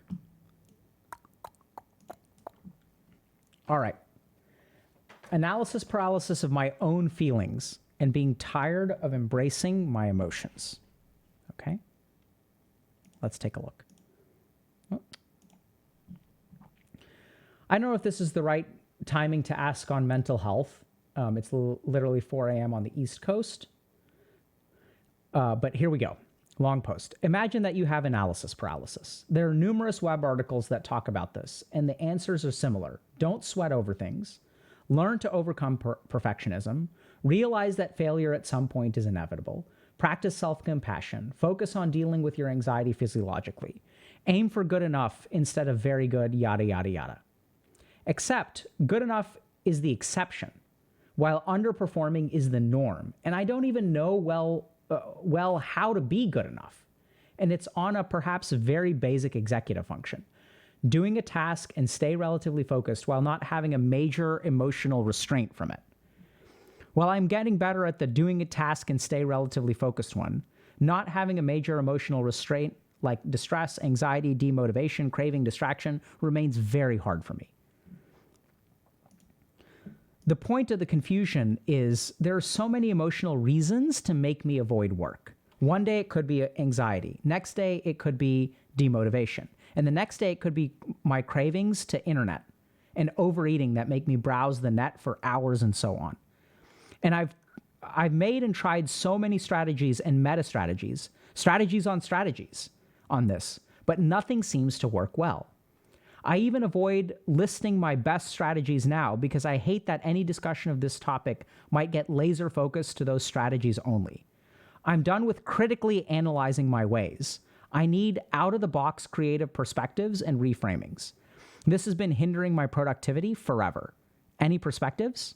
All right. Analysis paralysis of my own feelings and being tired of embracing my emotions. Okay? Let's take a look. Oh. I don't know if this is the right timing to ask on mental health. It's literally 4 a.m. on the East Coast. But here we go. Long post. Imagine that you have analysis paralysis. There are numerous web articles that talk about this, and the answers are similar. Don't sweat over things. Learn to overcome perfectionism. Realize that failure at some point is inevitable. Practice self-compassion. Focus on dealing with your anxiety physiologically. Aim for good enough instead of very good, yada, yada, yada. Except good enough is the exception, while underperforming is the norm. And I don't even know well how to be good enough. And it's on a perhaps very basic executive function. Doing a task and stay relatively focused while not having a major emotional restraint from it. While I'm getting better at the doing a task and stay relatively focused one, not having a major emotional restraint like distress, anxiety, demotivation, craving, distraction remains very hard for me. The point of the confusion is there are so many emotional reasons to make me avoid work. One day it could be anxiety. Next day it could be demotivation. And the next day it could be my cravings to internet and overeating that make me browse the net for hours and so on. And I've made and tried so many strategies and meta strategies on this, but nothing seems to work well. I even avoid listing my best strategies now because I hate that any discussion of this topic might get laser focused to those strategies only. I'm done with critically analyzing my ways. I need out-of-the-box creative perspectives and reframings. This has been hindering my productivity forever. Any perspectives?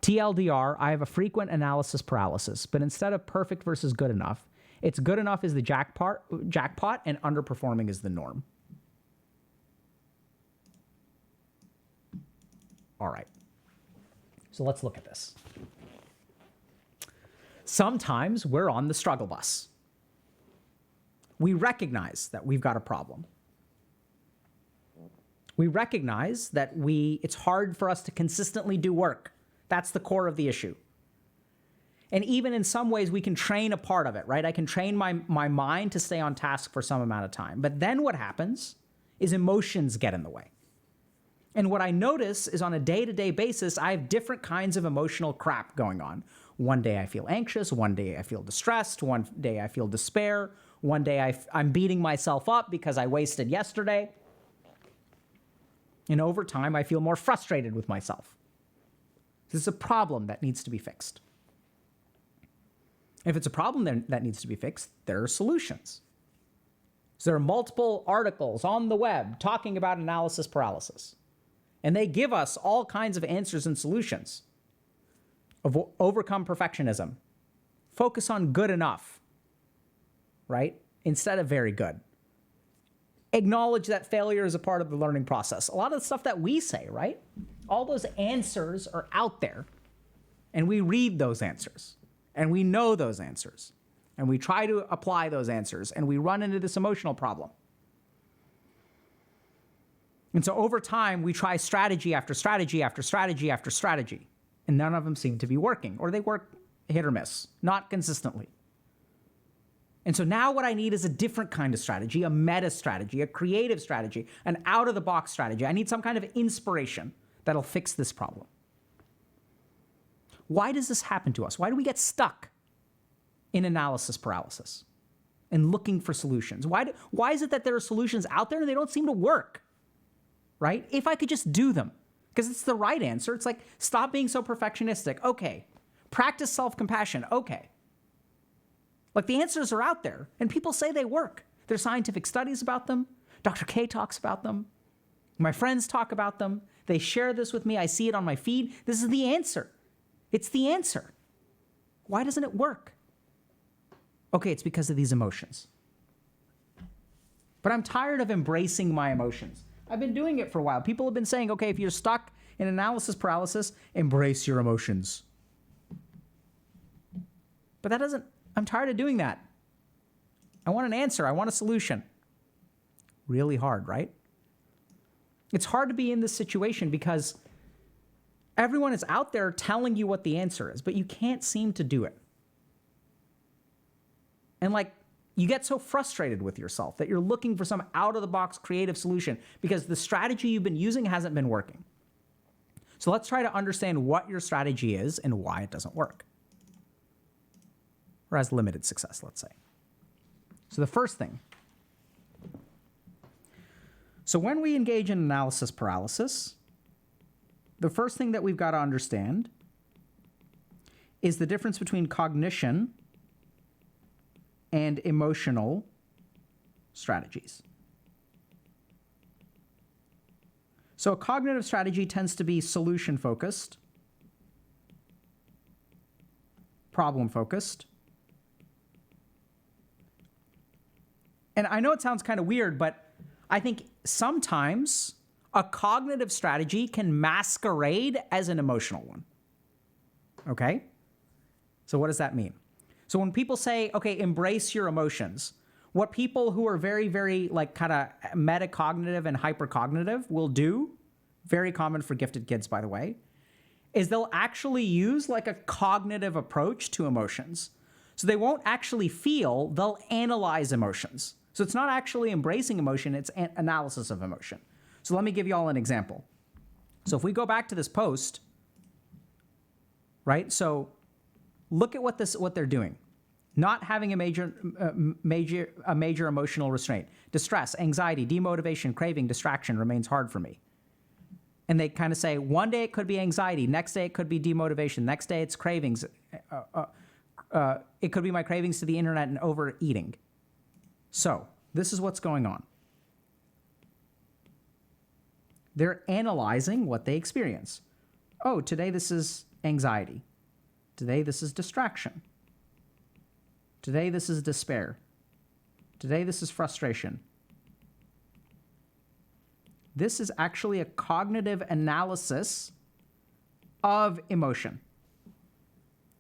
TLDR, I have a frequent analysis paralysis, but instead of perfect versus good enough, it's good enough is the jackpot and underperforming is the norm. All right. So let's look at this. Sometimes we're on the struggle bus. We recognize that we've got a problem. We recognize that it's hard for us to consistently do work. That's the core of the issue. And even in some ways, we can train a part of it, right? I can train my mind to stay on task for some amount of time. But then what happens is emotions get in the way. And what I notice is on a day-to-day basis, I have different kinds of emotional crap going on. One day I feel anxious. One day I feel distressed. One day I feel despair. One day I'm beating myself up because I wasted yesterday. And over time, I feel more frustrated with myself. This is a problem that needs to be fixed. If it's a problem that needs to be fixed, there are solutions. So there are multiple articles on the web talking about analysis paralysis. And they give us all kinds of answers and solutions. Overcome perfectionism. Focus on good enough, right? Instead of very good. Acknowledge that failure is a part of the learning process. A lot of the stuff that we say, right? All those answers are out there. And we read those answers. And we know those answers. And we try to apply those answers. And we run into this emotional problem. And so over time, we try strategy after strategy after strategy after strategy. And none of them seem to be working. Or they work hit or miss, not consistently. And so now what I need is a different kind of strategy, a meta strategy, a creative strategy, an out-of-the-box strategy. I need some kind of inspiration that'll fix this problem. Why does this happen to us? Why do we get stuck in analysis paralysis and looking for solutions? Why is it that there are solutions out there and they don't seem to work? Right? If I could just do them, because it's the right answer. It's like, stop being so perfectionistic. Okay. Practice self-compassion. Okay. Like the answers are out there and people say they work. There's scientific studies about them. Dr. K talks about them. My friends talk about them. They share this with me. I see it on my feed. This is the answer. It's the answer. Why doesn't it work? Okay, it's because of these emotions. But I'm tired of embracing my emotions. I've been doing it for a while. People have been saying, okay, if you're stuck in analysis paralysis, embrace your emotions. But I'm tired of doing that. I want an answer. I want a solution. Really hard, right? It's hard to be in this situation because everyone is out there telling you what the answer is, but you can't seem to do it. And like, you get so frustrated with yourself that you're looking for some out-of-the-box creative solution because the strategy you've been using hasn't been working. So let's try to understand what your strategy is and why it doesn't work. Or has limited success, let's say. So the first thing. So when we engage in analysis paralysis, the first thing that we've got to understand is the difference between cognition and emotional strategies. So a cognitive strategy tends to be solution-focused, problem-focused. And I know it sounds kind of weird, but I think sometimes a cognitive strategy can masquerade as an emotional one. Okay? So what does that mean? So when people say, okay, embrace your emotions, what people who are very, very like kind of metacognitive and hypercognitive will do, very common for gifted kids, by the way, is they'll actually use like a cognitive approach to emotions. So they won't actually feel, they'll analyze emotions. So it's not actually embracing emotion, it's an analysis of emotion. So let me give you all an example. So if we go back to this post, right? So look at what they're doing. Not having a major emotional restraint. Distress, anxiety, demotivation, craving, distraction remains hard for me. And they kind of say, one day it could be anxiety, next day it could be demotivation, next day it's cravings. It could be my cravings to the internet and overeating. So this is what's going on. They're analyzing what they experience. Oh, today this is anxiety. Today this is distraction. Today this is despair. Today this is frustration. This is actually a cognitive analysis of emotion.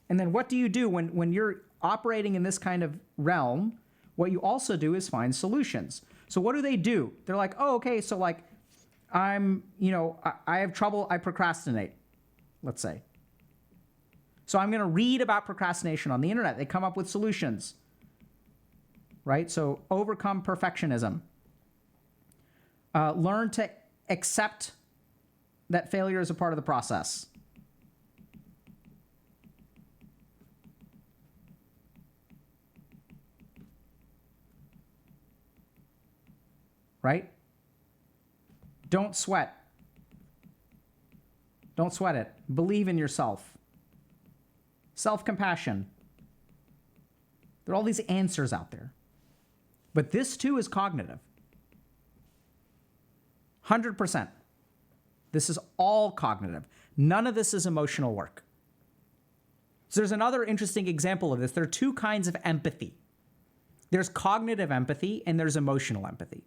And then what do you do when you're operating in this kind of realm? What you also do is find solutions. So what do? They're like, oh, okay, so like I have trouble, I procrastinate, let's say. So I'm going to read about procrastination on the internet. They come up with solutions, right? So overcome perfectionism. Learn to accept that failure is a part of the process. Right? Don't sweat. Don't sweat it. Believe in yourself. Self-compassion. There are all these answers out there. But this too is cognitive. 100%. This is all cognitive. None of this is emotional work. So there's another interesting example of this. There are two kinds of empathy. There's cognitive empathy and there's emotional empathy.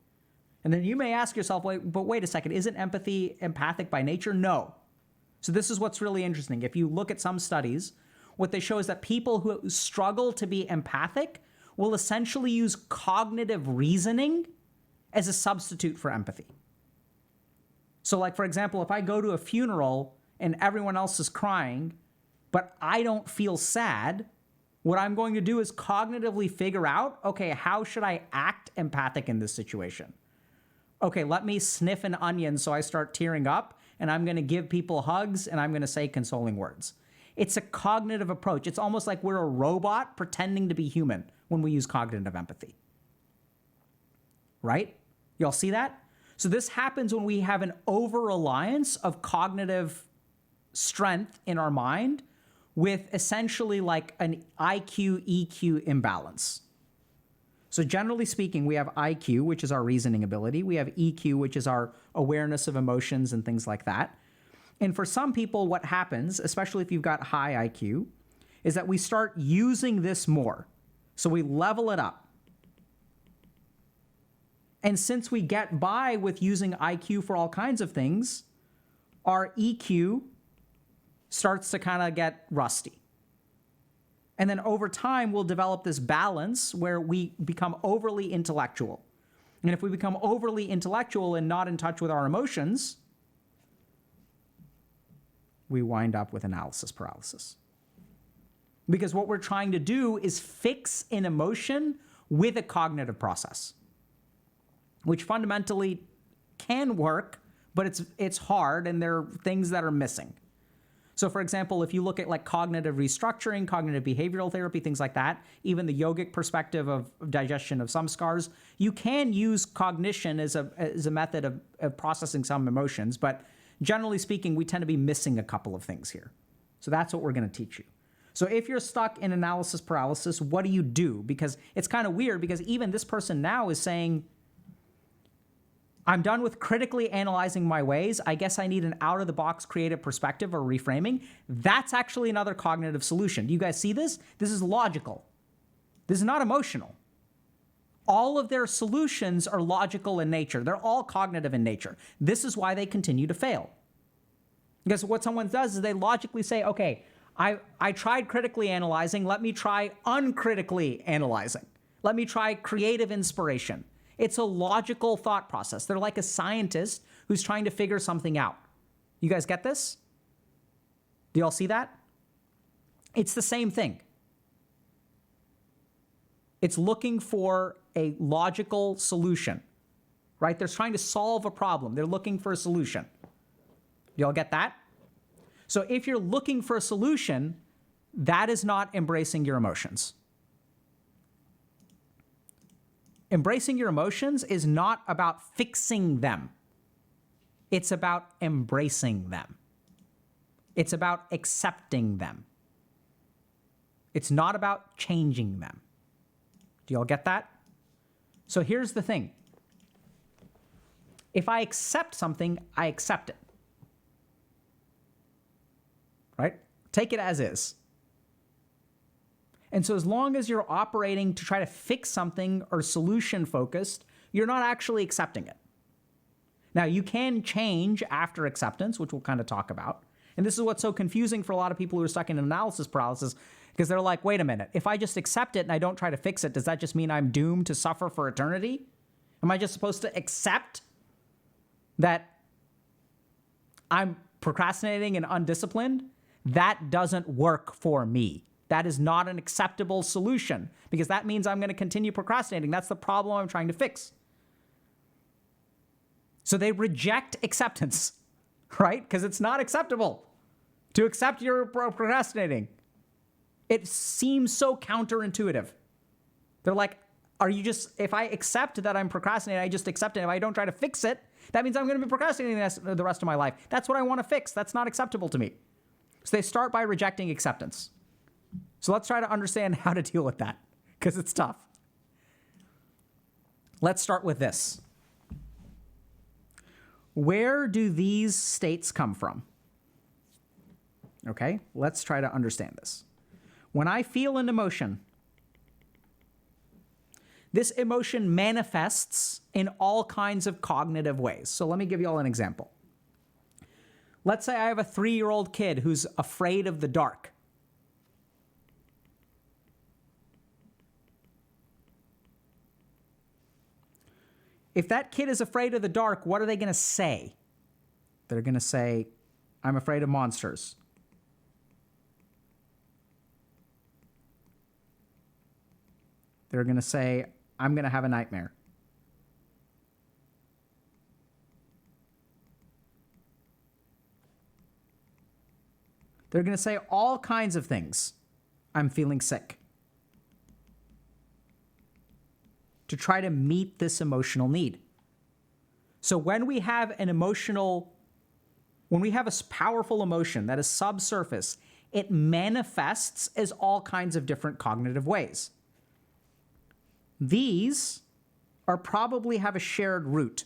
And then you may ask yourself, wait a second, isn't empathy empathic by nature? No. So this is what's really interesting. If you look at some studies, what they show is that people who struggle to be empathic will essentially use cognitive reasoning as a substitute for empathy. So like, for example, if I go to a funeral and everyone else is crying, but I don't feel sad, what I'm going to do is cognitively figure out, okay, how should I act empathic in this situation? Okay, let me sniff an onion so I start tearing up, and I'm going to give people hugs, and I'm going to say consoling words. It's a cognitive approach. It's almost like we're a robot pretending to be human when we use cognitive empathy. Right? Y'all see that? So this happens when we have an over-reliance of cognitive strength in our mind with essentially like an IQ-EQ imbalance. So generally speaking, we have IQ, which is our reasoning ability. We have EQ, which is our awareness of emotions and things like that. And for some people, what happens, especially if you've got high IQ, is that we start using this more. So we level it up. And since we get by with using IQ for all kinds of things, our EQ starts to kind of get rusty. And then over time, we'll develop this balance where we become overly intellectual. And if we become overly intellectual and not in touch with our emotions, we wind up with analysis paralysis. Because what we're trying to do is fix an emotion with a cognitive process, which fundamentally can work, but it's hard and there are things that are missing. So for example, if you look at like cognitive restructuring, cognitive behavioral therapy, things like that, even the yogic perspective of digestion of samskars, you can use cognition as a method of processing some emotions, but generally speaking, we tend to be missing a couple of things here. So that's what we're going to teach you. So if you're stuck in analysis paralysis, what do you do? Because it's kind of weird because even this person now is saying, I'm done with critically analyzing my ways. I guess I need an out-of-the-box creative perspective or reframing. That's actually another cognitive solution. Do you guys see this? This is logical. This is not emotional. All of their solutions are logical in nature. They're all cognitive in nature. This is why they continue to fail. Because what someone does is they logically say, okay, I tried critically analyzing. Let me try uncritically analyzing. Let me try creative inspiration. It's a logical thought process. They're like a scientist who's trying to figure something out. You guys get this? Do y'all see that? It's the same thing. It's looking for a logical solution, right? They're trying to solve a problem. They're looking for a solution. Y'all get that? So if you're looking for a solution, that is not embracing your emotions. Embracing your emotions is not about fixing them. It's about embracing them. It's about accepting them. It's not about changing them. Do y'all get that? So here's the thing. If I accept something, I accept it. Right? Take it as is. And so as long as you're operating to try to fix something or solution focused, you're not actually accepting it. Now, you can change after acceptance, which we'll kind of talk about. And this is what's so confusing for a lot of people who are stuck in analysis paralysis, because they're like, wait a minute, if I just accept it and I don't try to fix it, does that just mean I'm doomed to suffer for eternity? Am I just supposed to accept that I'm procrastinating and undisciplined? That doesn't work for me. That is not an acceptable solution because that means I'm going to continue procrastinating. That's the problem I'm trying to fix. So they reject acceptance, right? Because it's not acceptable to accept you're procrastinating. It seems so counterintuitive. They're like, if I accept that I'm procrastinating, I just accept it. If I don't try to fix it, that means I'm going to be procrastinating the rest of my life. That's what I want to fix. That's not acceptable to me. So they start by rejecting acceptance. So let's try to understand how to deal with that, because it's tough. Let's start with this. Where do these states come from? Okay, let's try to understand this. When I feel an emotion, this emotion manifests in all kinds of cognitive ways. So let me give you all an example. Let's say I have a 3-year-old kid who's afraid of the dark. If that kid is afraid of the dark, what are they going to say? They're going to say, I'm afraid of monsters. They're going to say, I'm going to have a nightmare. They're going to say all kinds of things. I'm feeling sick. To try to meet this emotional need. So when we have a powerful emotion that is subsurface, it manifests as all kinds of different cognitive ways. These are probably have a shared root,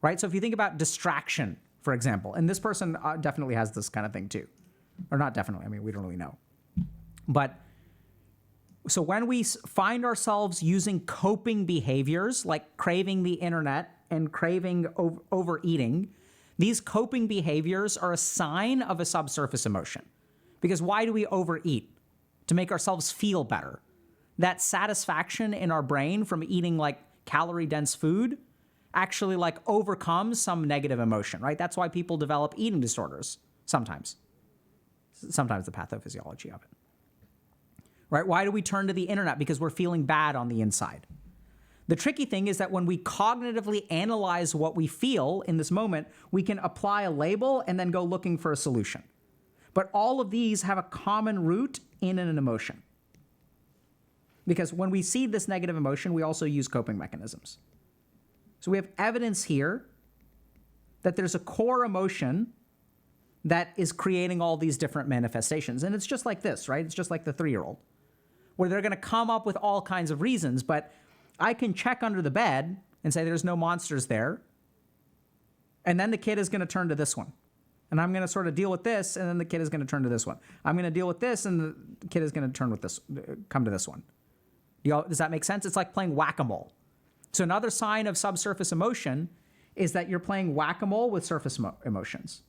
right? So if you think about distraction, for example, and this person definitely has this kind of thing too. Or not definitely, I mean, we don't really know. But so when we find ourselves using coping behaviors like craving the internet and craving overeating, these coping behaviors are a sign of a subsurface emotion. Because why do we overeat? To make ourselves feel better. That satisfaction in our brain from eating like calorie-dense food actually like overcomes some negative emotion, right? That's why people develop eating disorders sometimes. Sometimes the pathophysiology of it. Right? Why do we turn to the internet? Because we're feeling bad on the inside. The tricky thing is that when we cognitively analyze what we feel in this moment, we can apply a label and then go looking for a solution. But all of these have a common root in an emotion. Because when we see this negative emotion, we also use coping mechanisms. So we have evidence here that there's a core emotion that is creating all these different manifestations. And it's just like this, right? It's just like the 3-year-old, where they're going to come up with all kinds of reasons, but I can check under the bed and say there's no monsters there. And then the kid is going to turn to this one. And I'm going to sort of deal with this, and then the kid is going to turn to this one. I'm going to deal with this, and the kid is going to come to this one. Does that make sense? It's like playing whack-a-mole. So another sign of subsurface emotion is that you're playing whack-a-mole with surface emotions.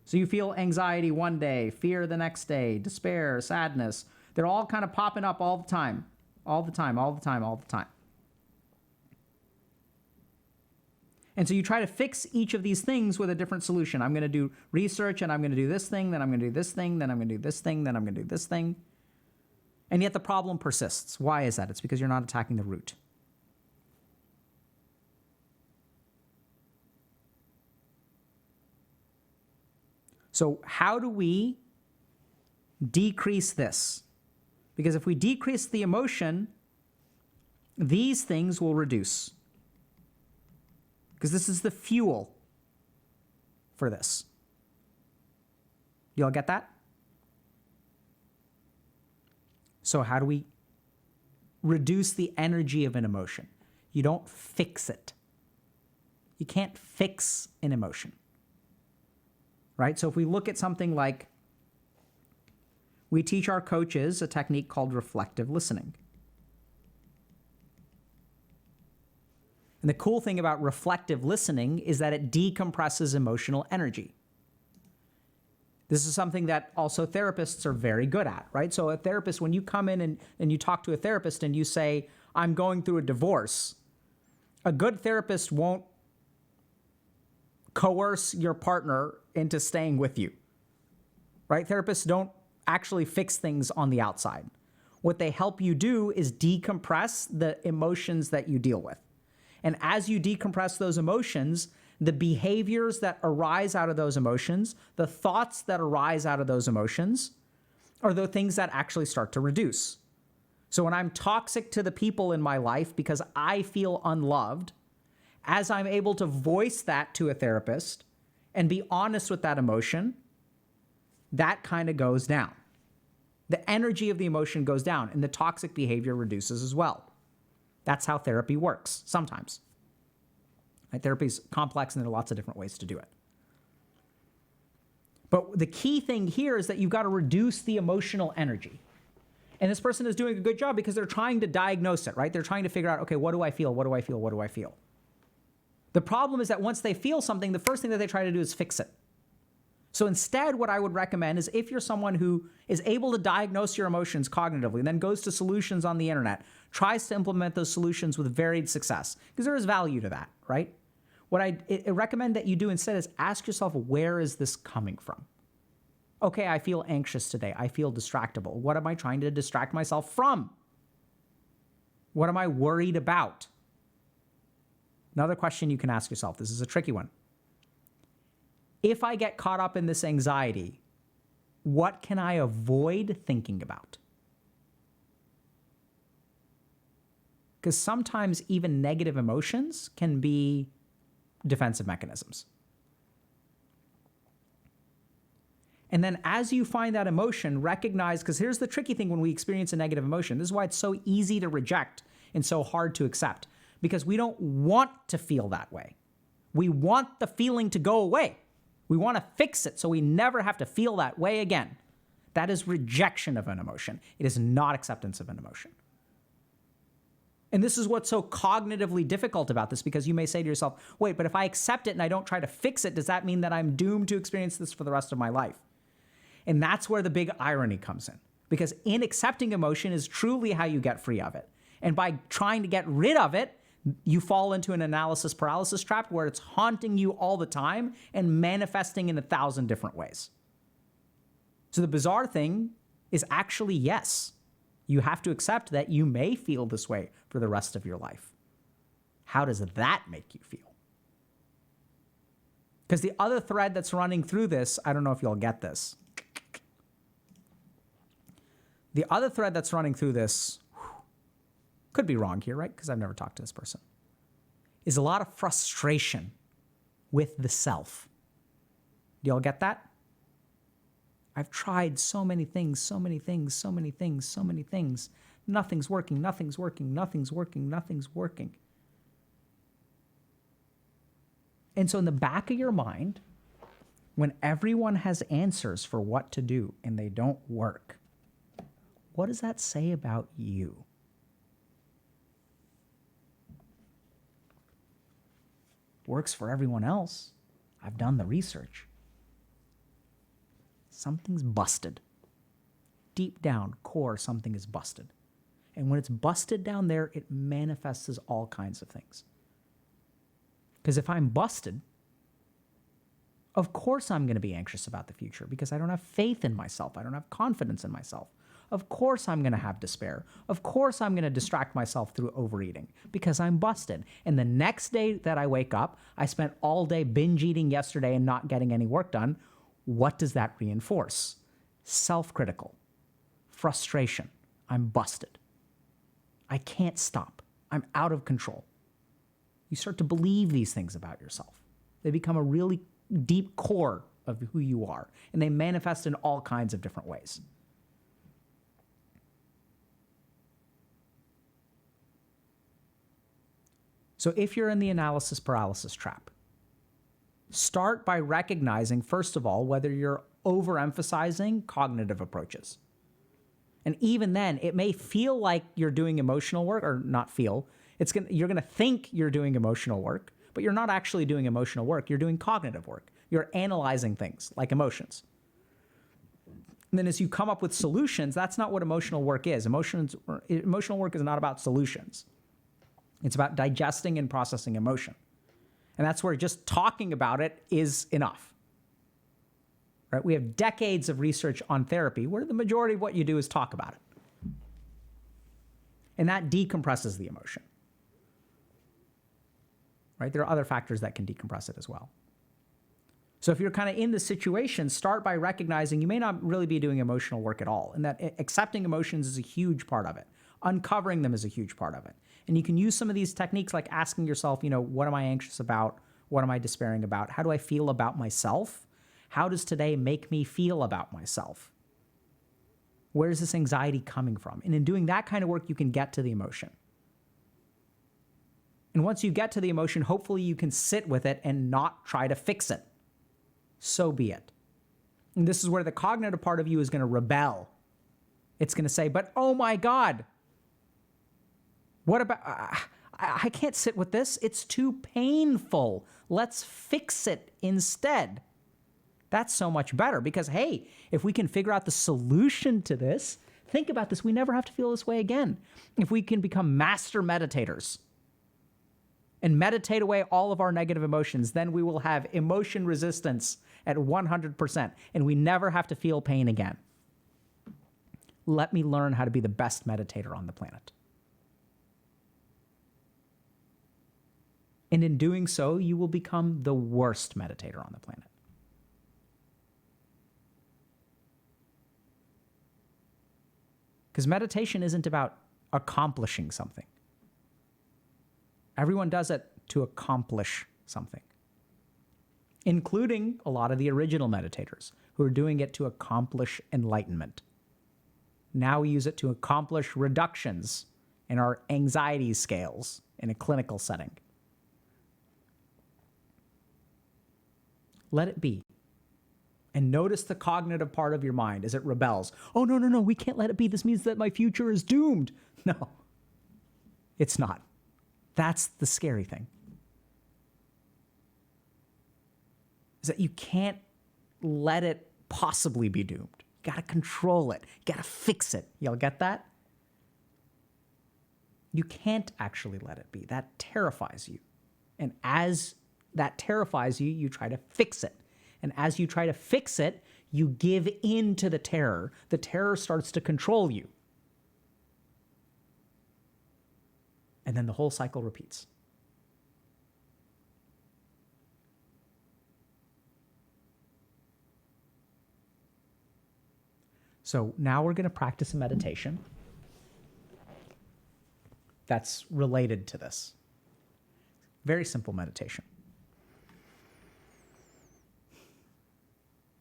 So you feel anxiety one day, fear the next day, despair, sadness. They're all kind of popping up all the time. All the time, all the time, all the time. And so you try to fix each of these things with a different solution. I'm going to do research, and I'm going to do this thing, then I'm going to do this thing, then I'm going to do this thing, then I'm going to do this thing. And yet the problem persists. Why is that? It's because you're not attacking the root. So how do we decrease this? Because if we decrease the emotion, these things will reduce. Because this is the fuel for this. You all get that? So how do we reduce the energy of an emotion? You don't fix it. You can't fix an emotion. Right? So if we look at something like, we teach our coaches a technique called reflective listening. And the cool thing about reflective listening is that it decompresses emotional energy. This is something that also therapists are very good at, right? So a therapist, when you come in and you talk to a therapist and you say, I'm going through a divorce, a good therapist won't coerce your partner into staying with you, right? Therapists don't actually fix things on the outside. What they help you do is decompress the emotions that you deal with. And as you decompress those emotions, the behaviors that arise out of those emotions, the thoughts that arise out of those emotions, are the things that actually start to reduce. So when I'm toxic to the people in my life because I feel unloved, as I'm able to voice that to a therapist and be honest with that emotion, that kind of goes down. The energy of the emotion goes down, and the toxic behavior reduces as well. That's how therapy works, sometimes. Right? Therapy is complex, and there are lots of different ways to do it. But the key thing here is that you've got to reduce the emotional energy. And this person is doing a good job because they're trying to diagnose it, right? They're trying to figure out, okay, what do I feel? What do I feel? What do I feel? The problem is that once they feel something, the first thing that they try to do is fix it. So instead, what I would recommend is if you're someone who is able to diagnose your emotions cognitively, and then goes to solutions on the internet, tries to implement those solutions with varied success, because there is value to that, right? What I recommend that you do instead is ask yourself, where is this coming from? Okay, I feel anxious today. I feel distractible. What am I trying to distract myself from? What am I worried about? Another question you can ask yourself, this is a tricky one. If I get caught up in this anxiety, what can I avoid thinking about? Because sometimes even negative emotions can be defensive mechanisms. And then as you find that emotion, recognize, because here's the tricky thing when we experience a negative emotion. This is why it's so easy to reject and so hard to accept, because we don't want to feel that way. We want the feeling to go away. We want to fix it so we never have to feel that way again. That is rejection of an emotion. It is not acceptance of an emotion. And this is what's so cognitively difficult about this, because you may say to yourself, wait, but if I accept it and I don't try to fix it, does that mean that I'm doomed to experience this for the rest of my life? And that's where the big irony comes in, because in accepting emotion is truly how you get free of it. And by trying to get rid of it, you fall into an analysis paralysis trap where it's haunting you all the time and manifesting in 1,000 different ways. So the bizarre thing is actually, yes, you have to accept that you may feel this way for the rest of your life. How does that make you feel? Because the other thread that's running through this, I don't know if you'll get this. The other thread that's running through this, could be wrong here, right? Because I've never talked to this person, is a lot of frustration with the self. Do y'all get that? I've tried so many things, so many things, so many things, so many things. Nothing's working, nothing's working, nothing's working, nothing's working. And so in the back of your mind, when everyone has answers for what to do and they don't work, what does that say about you? Works for everyone else. I've done the research. Something's busted. Deep down, core, something is busted. And when it's busted down there, it manifests as all kinds of things. Because if I'm busted, of course I'm going to be anxious about the future because I don't have faith in myself. I don't have confidence in myself. Of course I'm going to have despair. Of course I'm going to distract myself through overeating because I'm busted. And the next day that I wake up, I spent all day binge eating yesterday and not getting any work done. What does that reinforce? Self-critical, frustration. I'm busted. I can't stop. I'm out of control. You start to believe these things about yourself. They become a really deep core of who you are, and they manifest in all kinds of different ways. So if you're in the analysis paralysis trap, start by recognizing, first of all, whether you're overemphasizing cognitive approaches. And even then, it may feel like you're doing emotional work, or not feel. You're going to think you're doing emotional work, but you're not actually doing emotional work. You're doing cognitive work. You're analyzing things like emotions. And then as you come up with solutions, that's not what emotional work is. Emotional work is not about solutions. It's about digesting and processing emotion. And that's where just talking about it is enough. Right? We have decades of research on therapy where the majority of what you do is talk about it. And that decompresses the emotion. Right? There are other factors that can decompress it as well. So if you're kind of in the situation, start by recognizing you may not really be doing emotional work at all, and that accepting emotions is a huge part of it. Uncovering them is a huge part of it. And you can use some of these techniques like asking yourself, what am I anxious about? What am I despairing about? How do I feel about myself? How does today make me feel about myself? Where is this anxiety coming from? And in doing that kind of work, you can get to the emotion. And once you get to the emotion, hopefully you can sit with it and not try to fix it. So be it. And this is where the cognitive part of you is going to rebel. It's going to say, but oh my God, what about, I can't sit with this. It's too painful. Let's fix it instead. That's so much better because, hey, if we can figure out the solution to this, think about this. We never have to feel this way again. If we can become master meditators and meditate away all of our negative emotions, then we will have emotion resistance at 100%, and we never have to feel pain again. Let me learn how to be the best meditator on the planet. And in doing so, you will become the worst meditator on the planet. Because meditation isn't about accomplishing something. Everyone does it to accomplish something, including a lot of the original meditators who are doing it to accomplish enlightenment. Now we use it to accomplish reductions in our anxiety scales in a clinical setting. Let it be. And notice the cognitive part of your mind as it rebels. Oh, no, we can't let it be. This means that my future is doomed. No, it's not. That's the scary thing. Is that you can't let it possibly be doomed. You got to control it. You got to fix it. Y'all get that? You can't actually let it be. That terrifies you. And as that terrifies you, you try to fix it. And as you try to fix it, you give in to the terror. The terror starts to control you. And then the whole cycle repeats. So now we're going to practice a meditation that's related to this. Very simple meditation.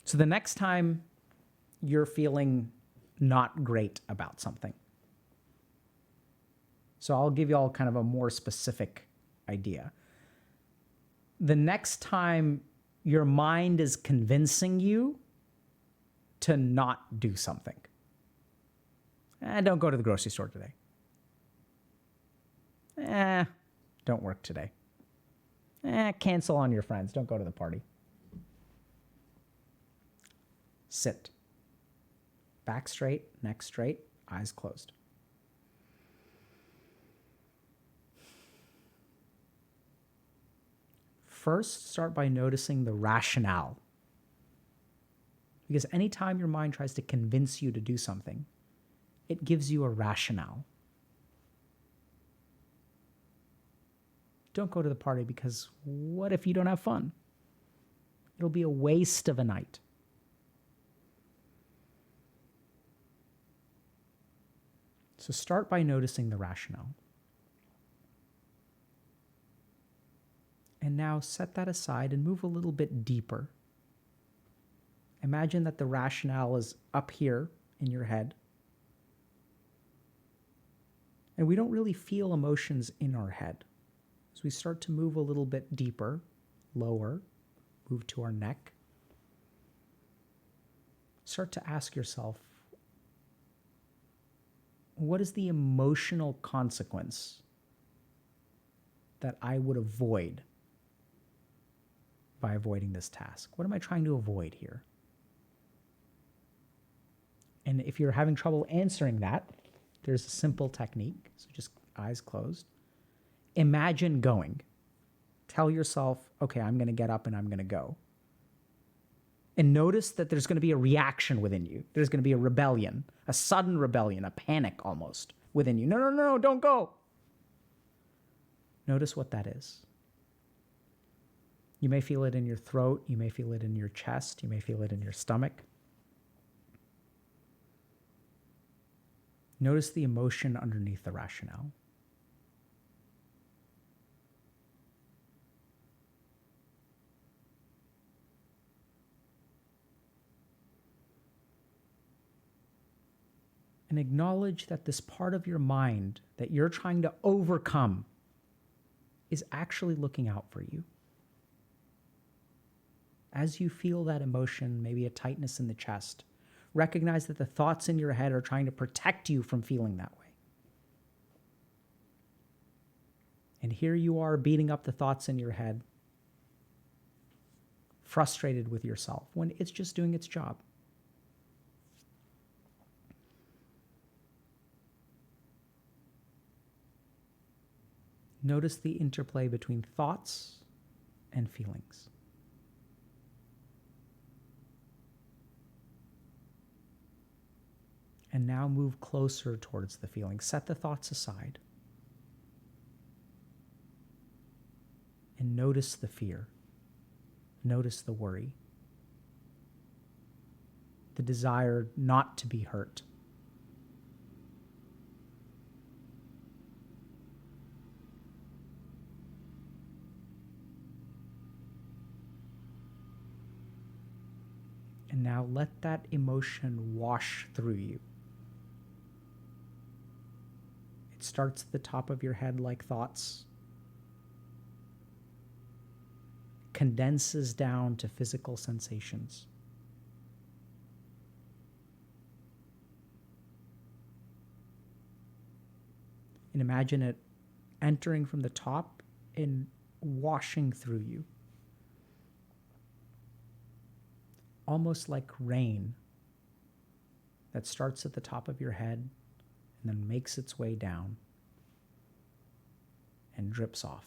So the next time you're feeling not great about something, so I'll give you all kind of a more specific idea. The next time your mind is convincing you to not do something, don't go to the grocery store today. Don't work today. Cancel on your friends. Don't go to the party. Sit. Back straight, neck straight, eyes closed. First, start by noticing the rationale. Because anytime your mind tries to convince you to do something, it gives you a rationale. Don't go to the party because what if you don't have fun? It'll be a waste of a night. So start by noticing the rationale. And now set that aside and move a little bit deeper. Imagine that the rationale is up here in your head. And we don't really feel emotions in our head. As we start to move a little bit deeper, lower, move to our neck, start to ask yourself, what is the emotional consequence that I would avoid by avoiding this task? What am I trying to avoid here? And if you're having trouble answering that, there's a simple technique. So just eyes closed. Imagine going. Tell yourself, okay, I'm going to get up and I'm going to go. And notice that there's going to be a reaction within you. There's going to be a rebellion, a sudden rebellion, a panic almost within you. No, don't go. Notice what that is. You may feel it in your throat. You may feel it in your chest. You may feel it in your stomach. Notice the emotion underneath the rationale. And acknowledge that this part of your mind that you're trying to overcome is actually looking out for you. As you feel that emotion, maybe a tightness in the chest, recognize that the thoughts in your head are trying to protect you from feeling that way. And here you are beating up the thoughts in your head, frustrated with yourself, when it's just doing its job. Notice the interplay between thoughts and feelings. And now move closer towards the feeling. Set the thoughts aside. And notice the fear. Notice the worry. The desire not to be hurt. And now let that emotion wash through you. It starts at the top of your head like thoughts, condenses down to physical sensations. And imagine it entering from the top and washing through you. Almost like rain that starts at the top of your head and then makes its way down. and drips off.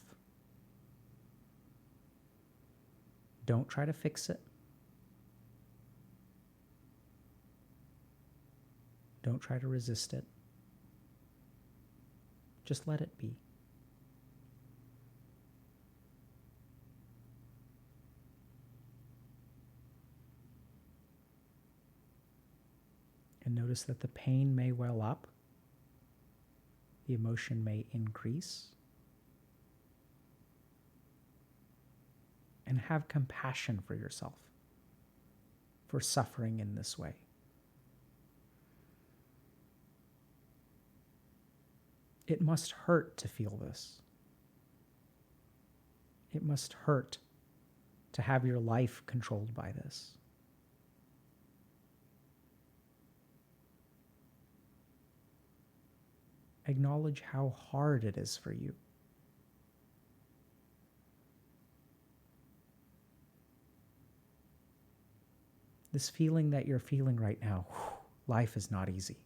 Don't try to fix it. Don't try to resist it. Just let it be. And notice that the pain may well up, the emotion may increase, and have compassion for yourself for suffering in this way. It must hurt to feel this. It must hurt to have your life controlled by this. Acknowledge how hard it is for you. This feeling that you're feeling right now, life is not easy.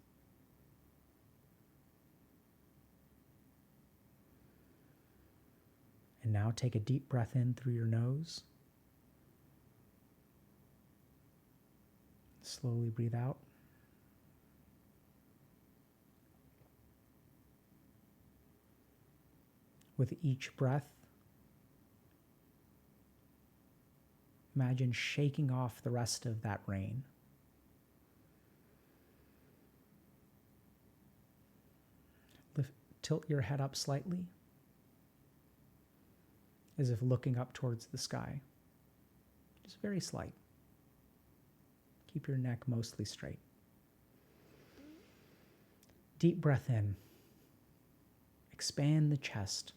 And now take a deep breath in through your nose. Slowly breathe out. With each breath, imagine shaking off the rest of that rain. Tilt your head up slightly, as if looking up towards the sky. Just very slight. Keep your neck mostly straight. Deep breath in. Expand the chest.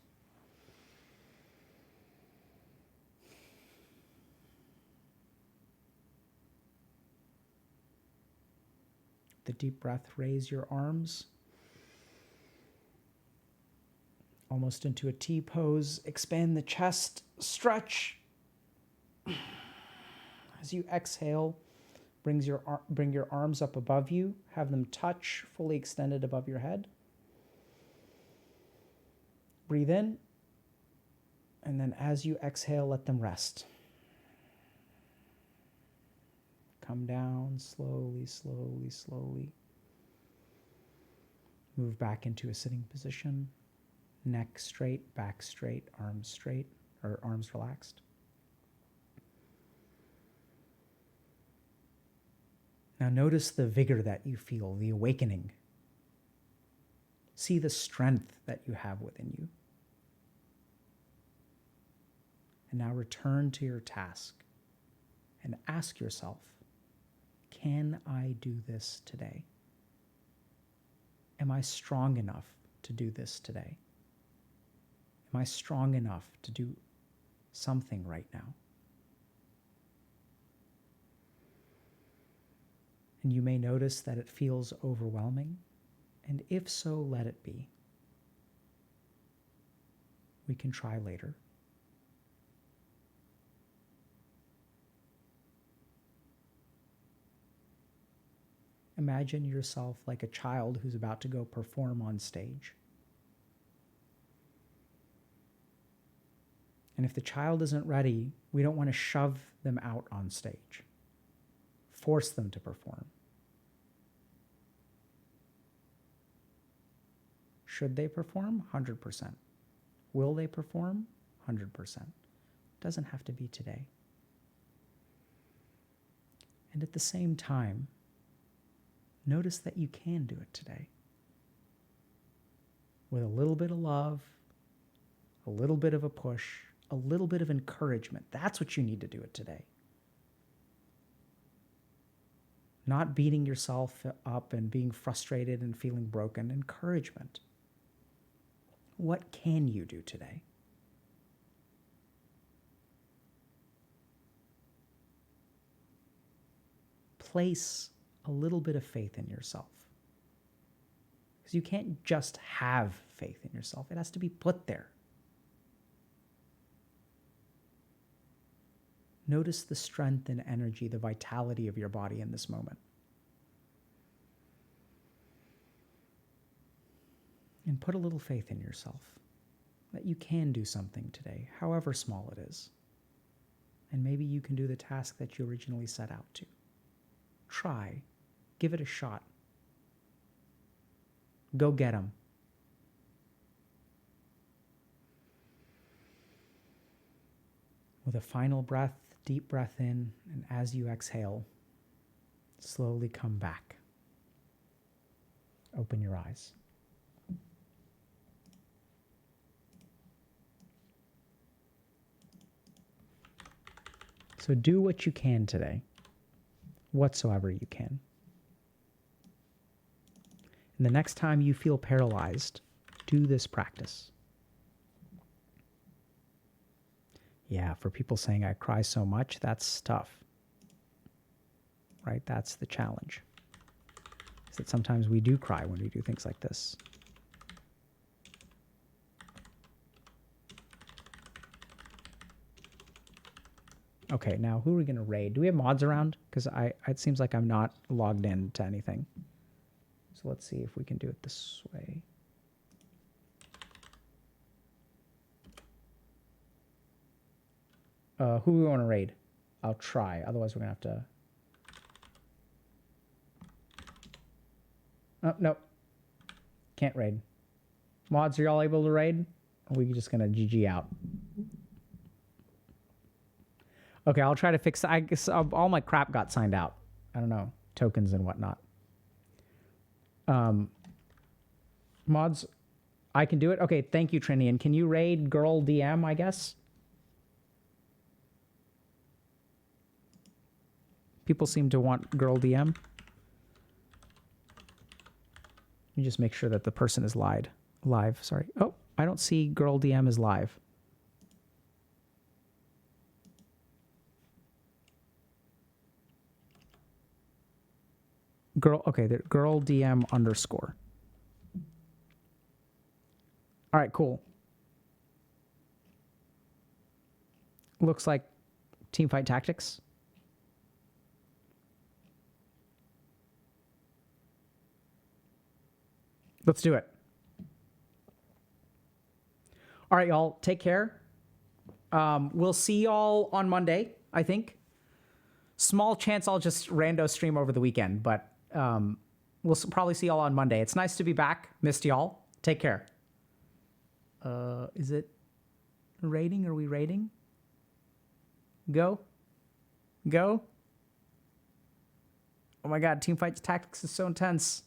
The deep breath, raise your arms almost into a T pose. Expand the chest, stretch. As you exhale, bring your arms up above you. Have them touch, fully extended above your head. Breathe in, and then as you exhale, let them rest. Come down slowly, slowly, slowly. Move back into a sitting position. Neck straight, back straight, arms straight, or arms relaxed. Now notice the vigor that you feel, the awakening. See the strength that you have within you. And now return to your task and ask yourself, can I do this today? Am I strong enough to do this today? Am I strong enough to do something right now? And you may notice that it feels overwhelming, and if so, let it be. We can try later. Imagine yourself like a child who's about to go perform on stage. And if the child isn't ready, we don't want to shove them out on stage, force them to perform. Should they perform? 100%. Will they perform? 100%. Doesn't have to be today. And at the same time, notice that you can do it today. With a little bit of love, a little bit of a push, a little bit of encouragement. That's what you need to do it today. Not beating yourself up and being frustrated and feeling broken. Encouragement. What can you do today? Place a little bit of faith in yourself. Because you can't just have faith in yourself. It has to be put there. Notice the strength and energy, the vitality of your body in this moment. And put a little faith in yourself. that you can do something today, however small it is. And maybe you can do the task that you originally set out to. Try. Give it a shot. Go get 'em. With a final breath, deep breath in, and as you exhale, slowly come back. Open your eyes. So do what you can today, whatsoever you can. And the next time you feel paralyzed, do this practice. Yeah, for people saying I cry so much, that's tough. Right? That's the challenge. Is that sometimes we do cry when we do things like this. Okay, now who are we going to raid? Do we have mods around? Because it seems like I'm not logged in to anything. So let's see if we can do it this way. Who do we want to raid? I'll try. Otherwise, we're going to have to... Oh, nope. Can't raid. Mods, are y'all able to raid? Or are we just going to GG out? Okay, I'll try to fix that. I guess all my crap got signed out. I don't know. Tokens and whatnot. Mods, I can do it? Okay, thank you, Trinian. Can you raid girl DM, I guess? People seem to want girl DM. Let me just make sure that the person is live. Sorry. Oh, I don't see girl DM is live. Girl, okay, girl DM _. All right, cool. Looks like Teamfight Tactics. Let's do it. All right, y'all, take care. We'll see y'all on Monday, I think. Small chance I'll just rando stream over the weekend, but we'll probably see y'all on Monday. It's nice to be back. Missed y'all. Take care. Is it rating? Are we rating? Go? Go? Oh my God, Teamfight Tactics is so intense.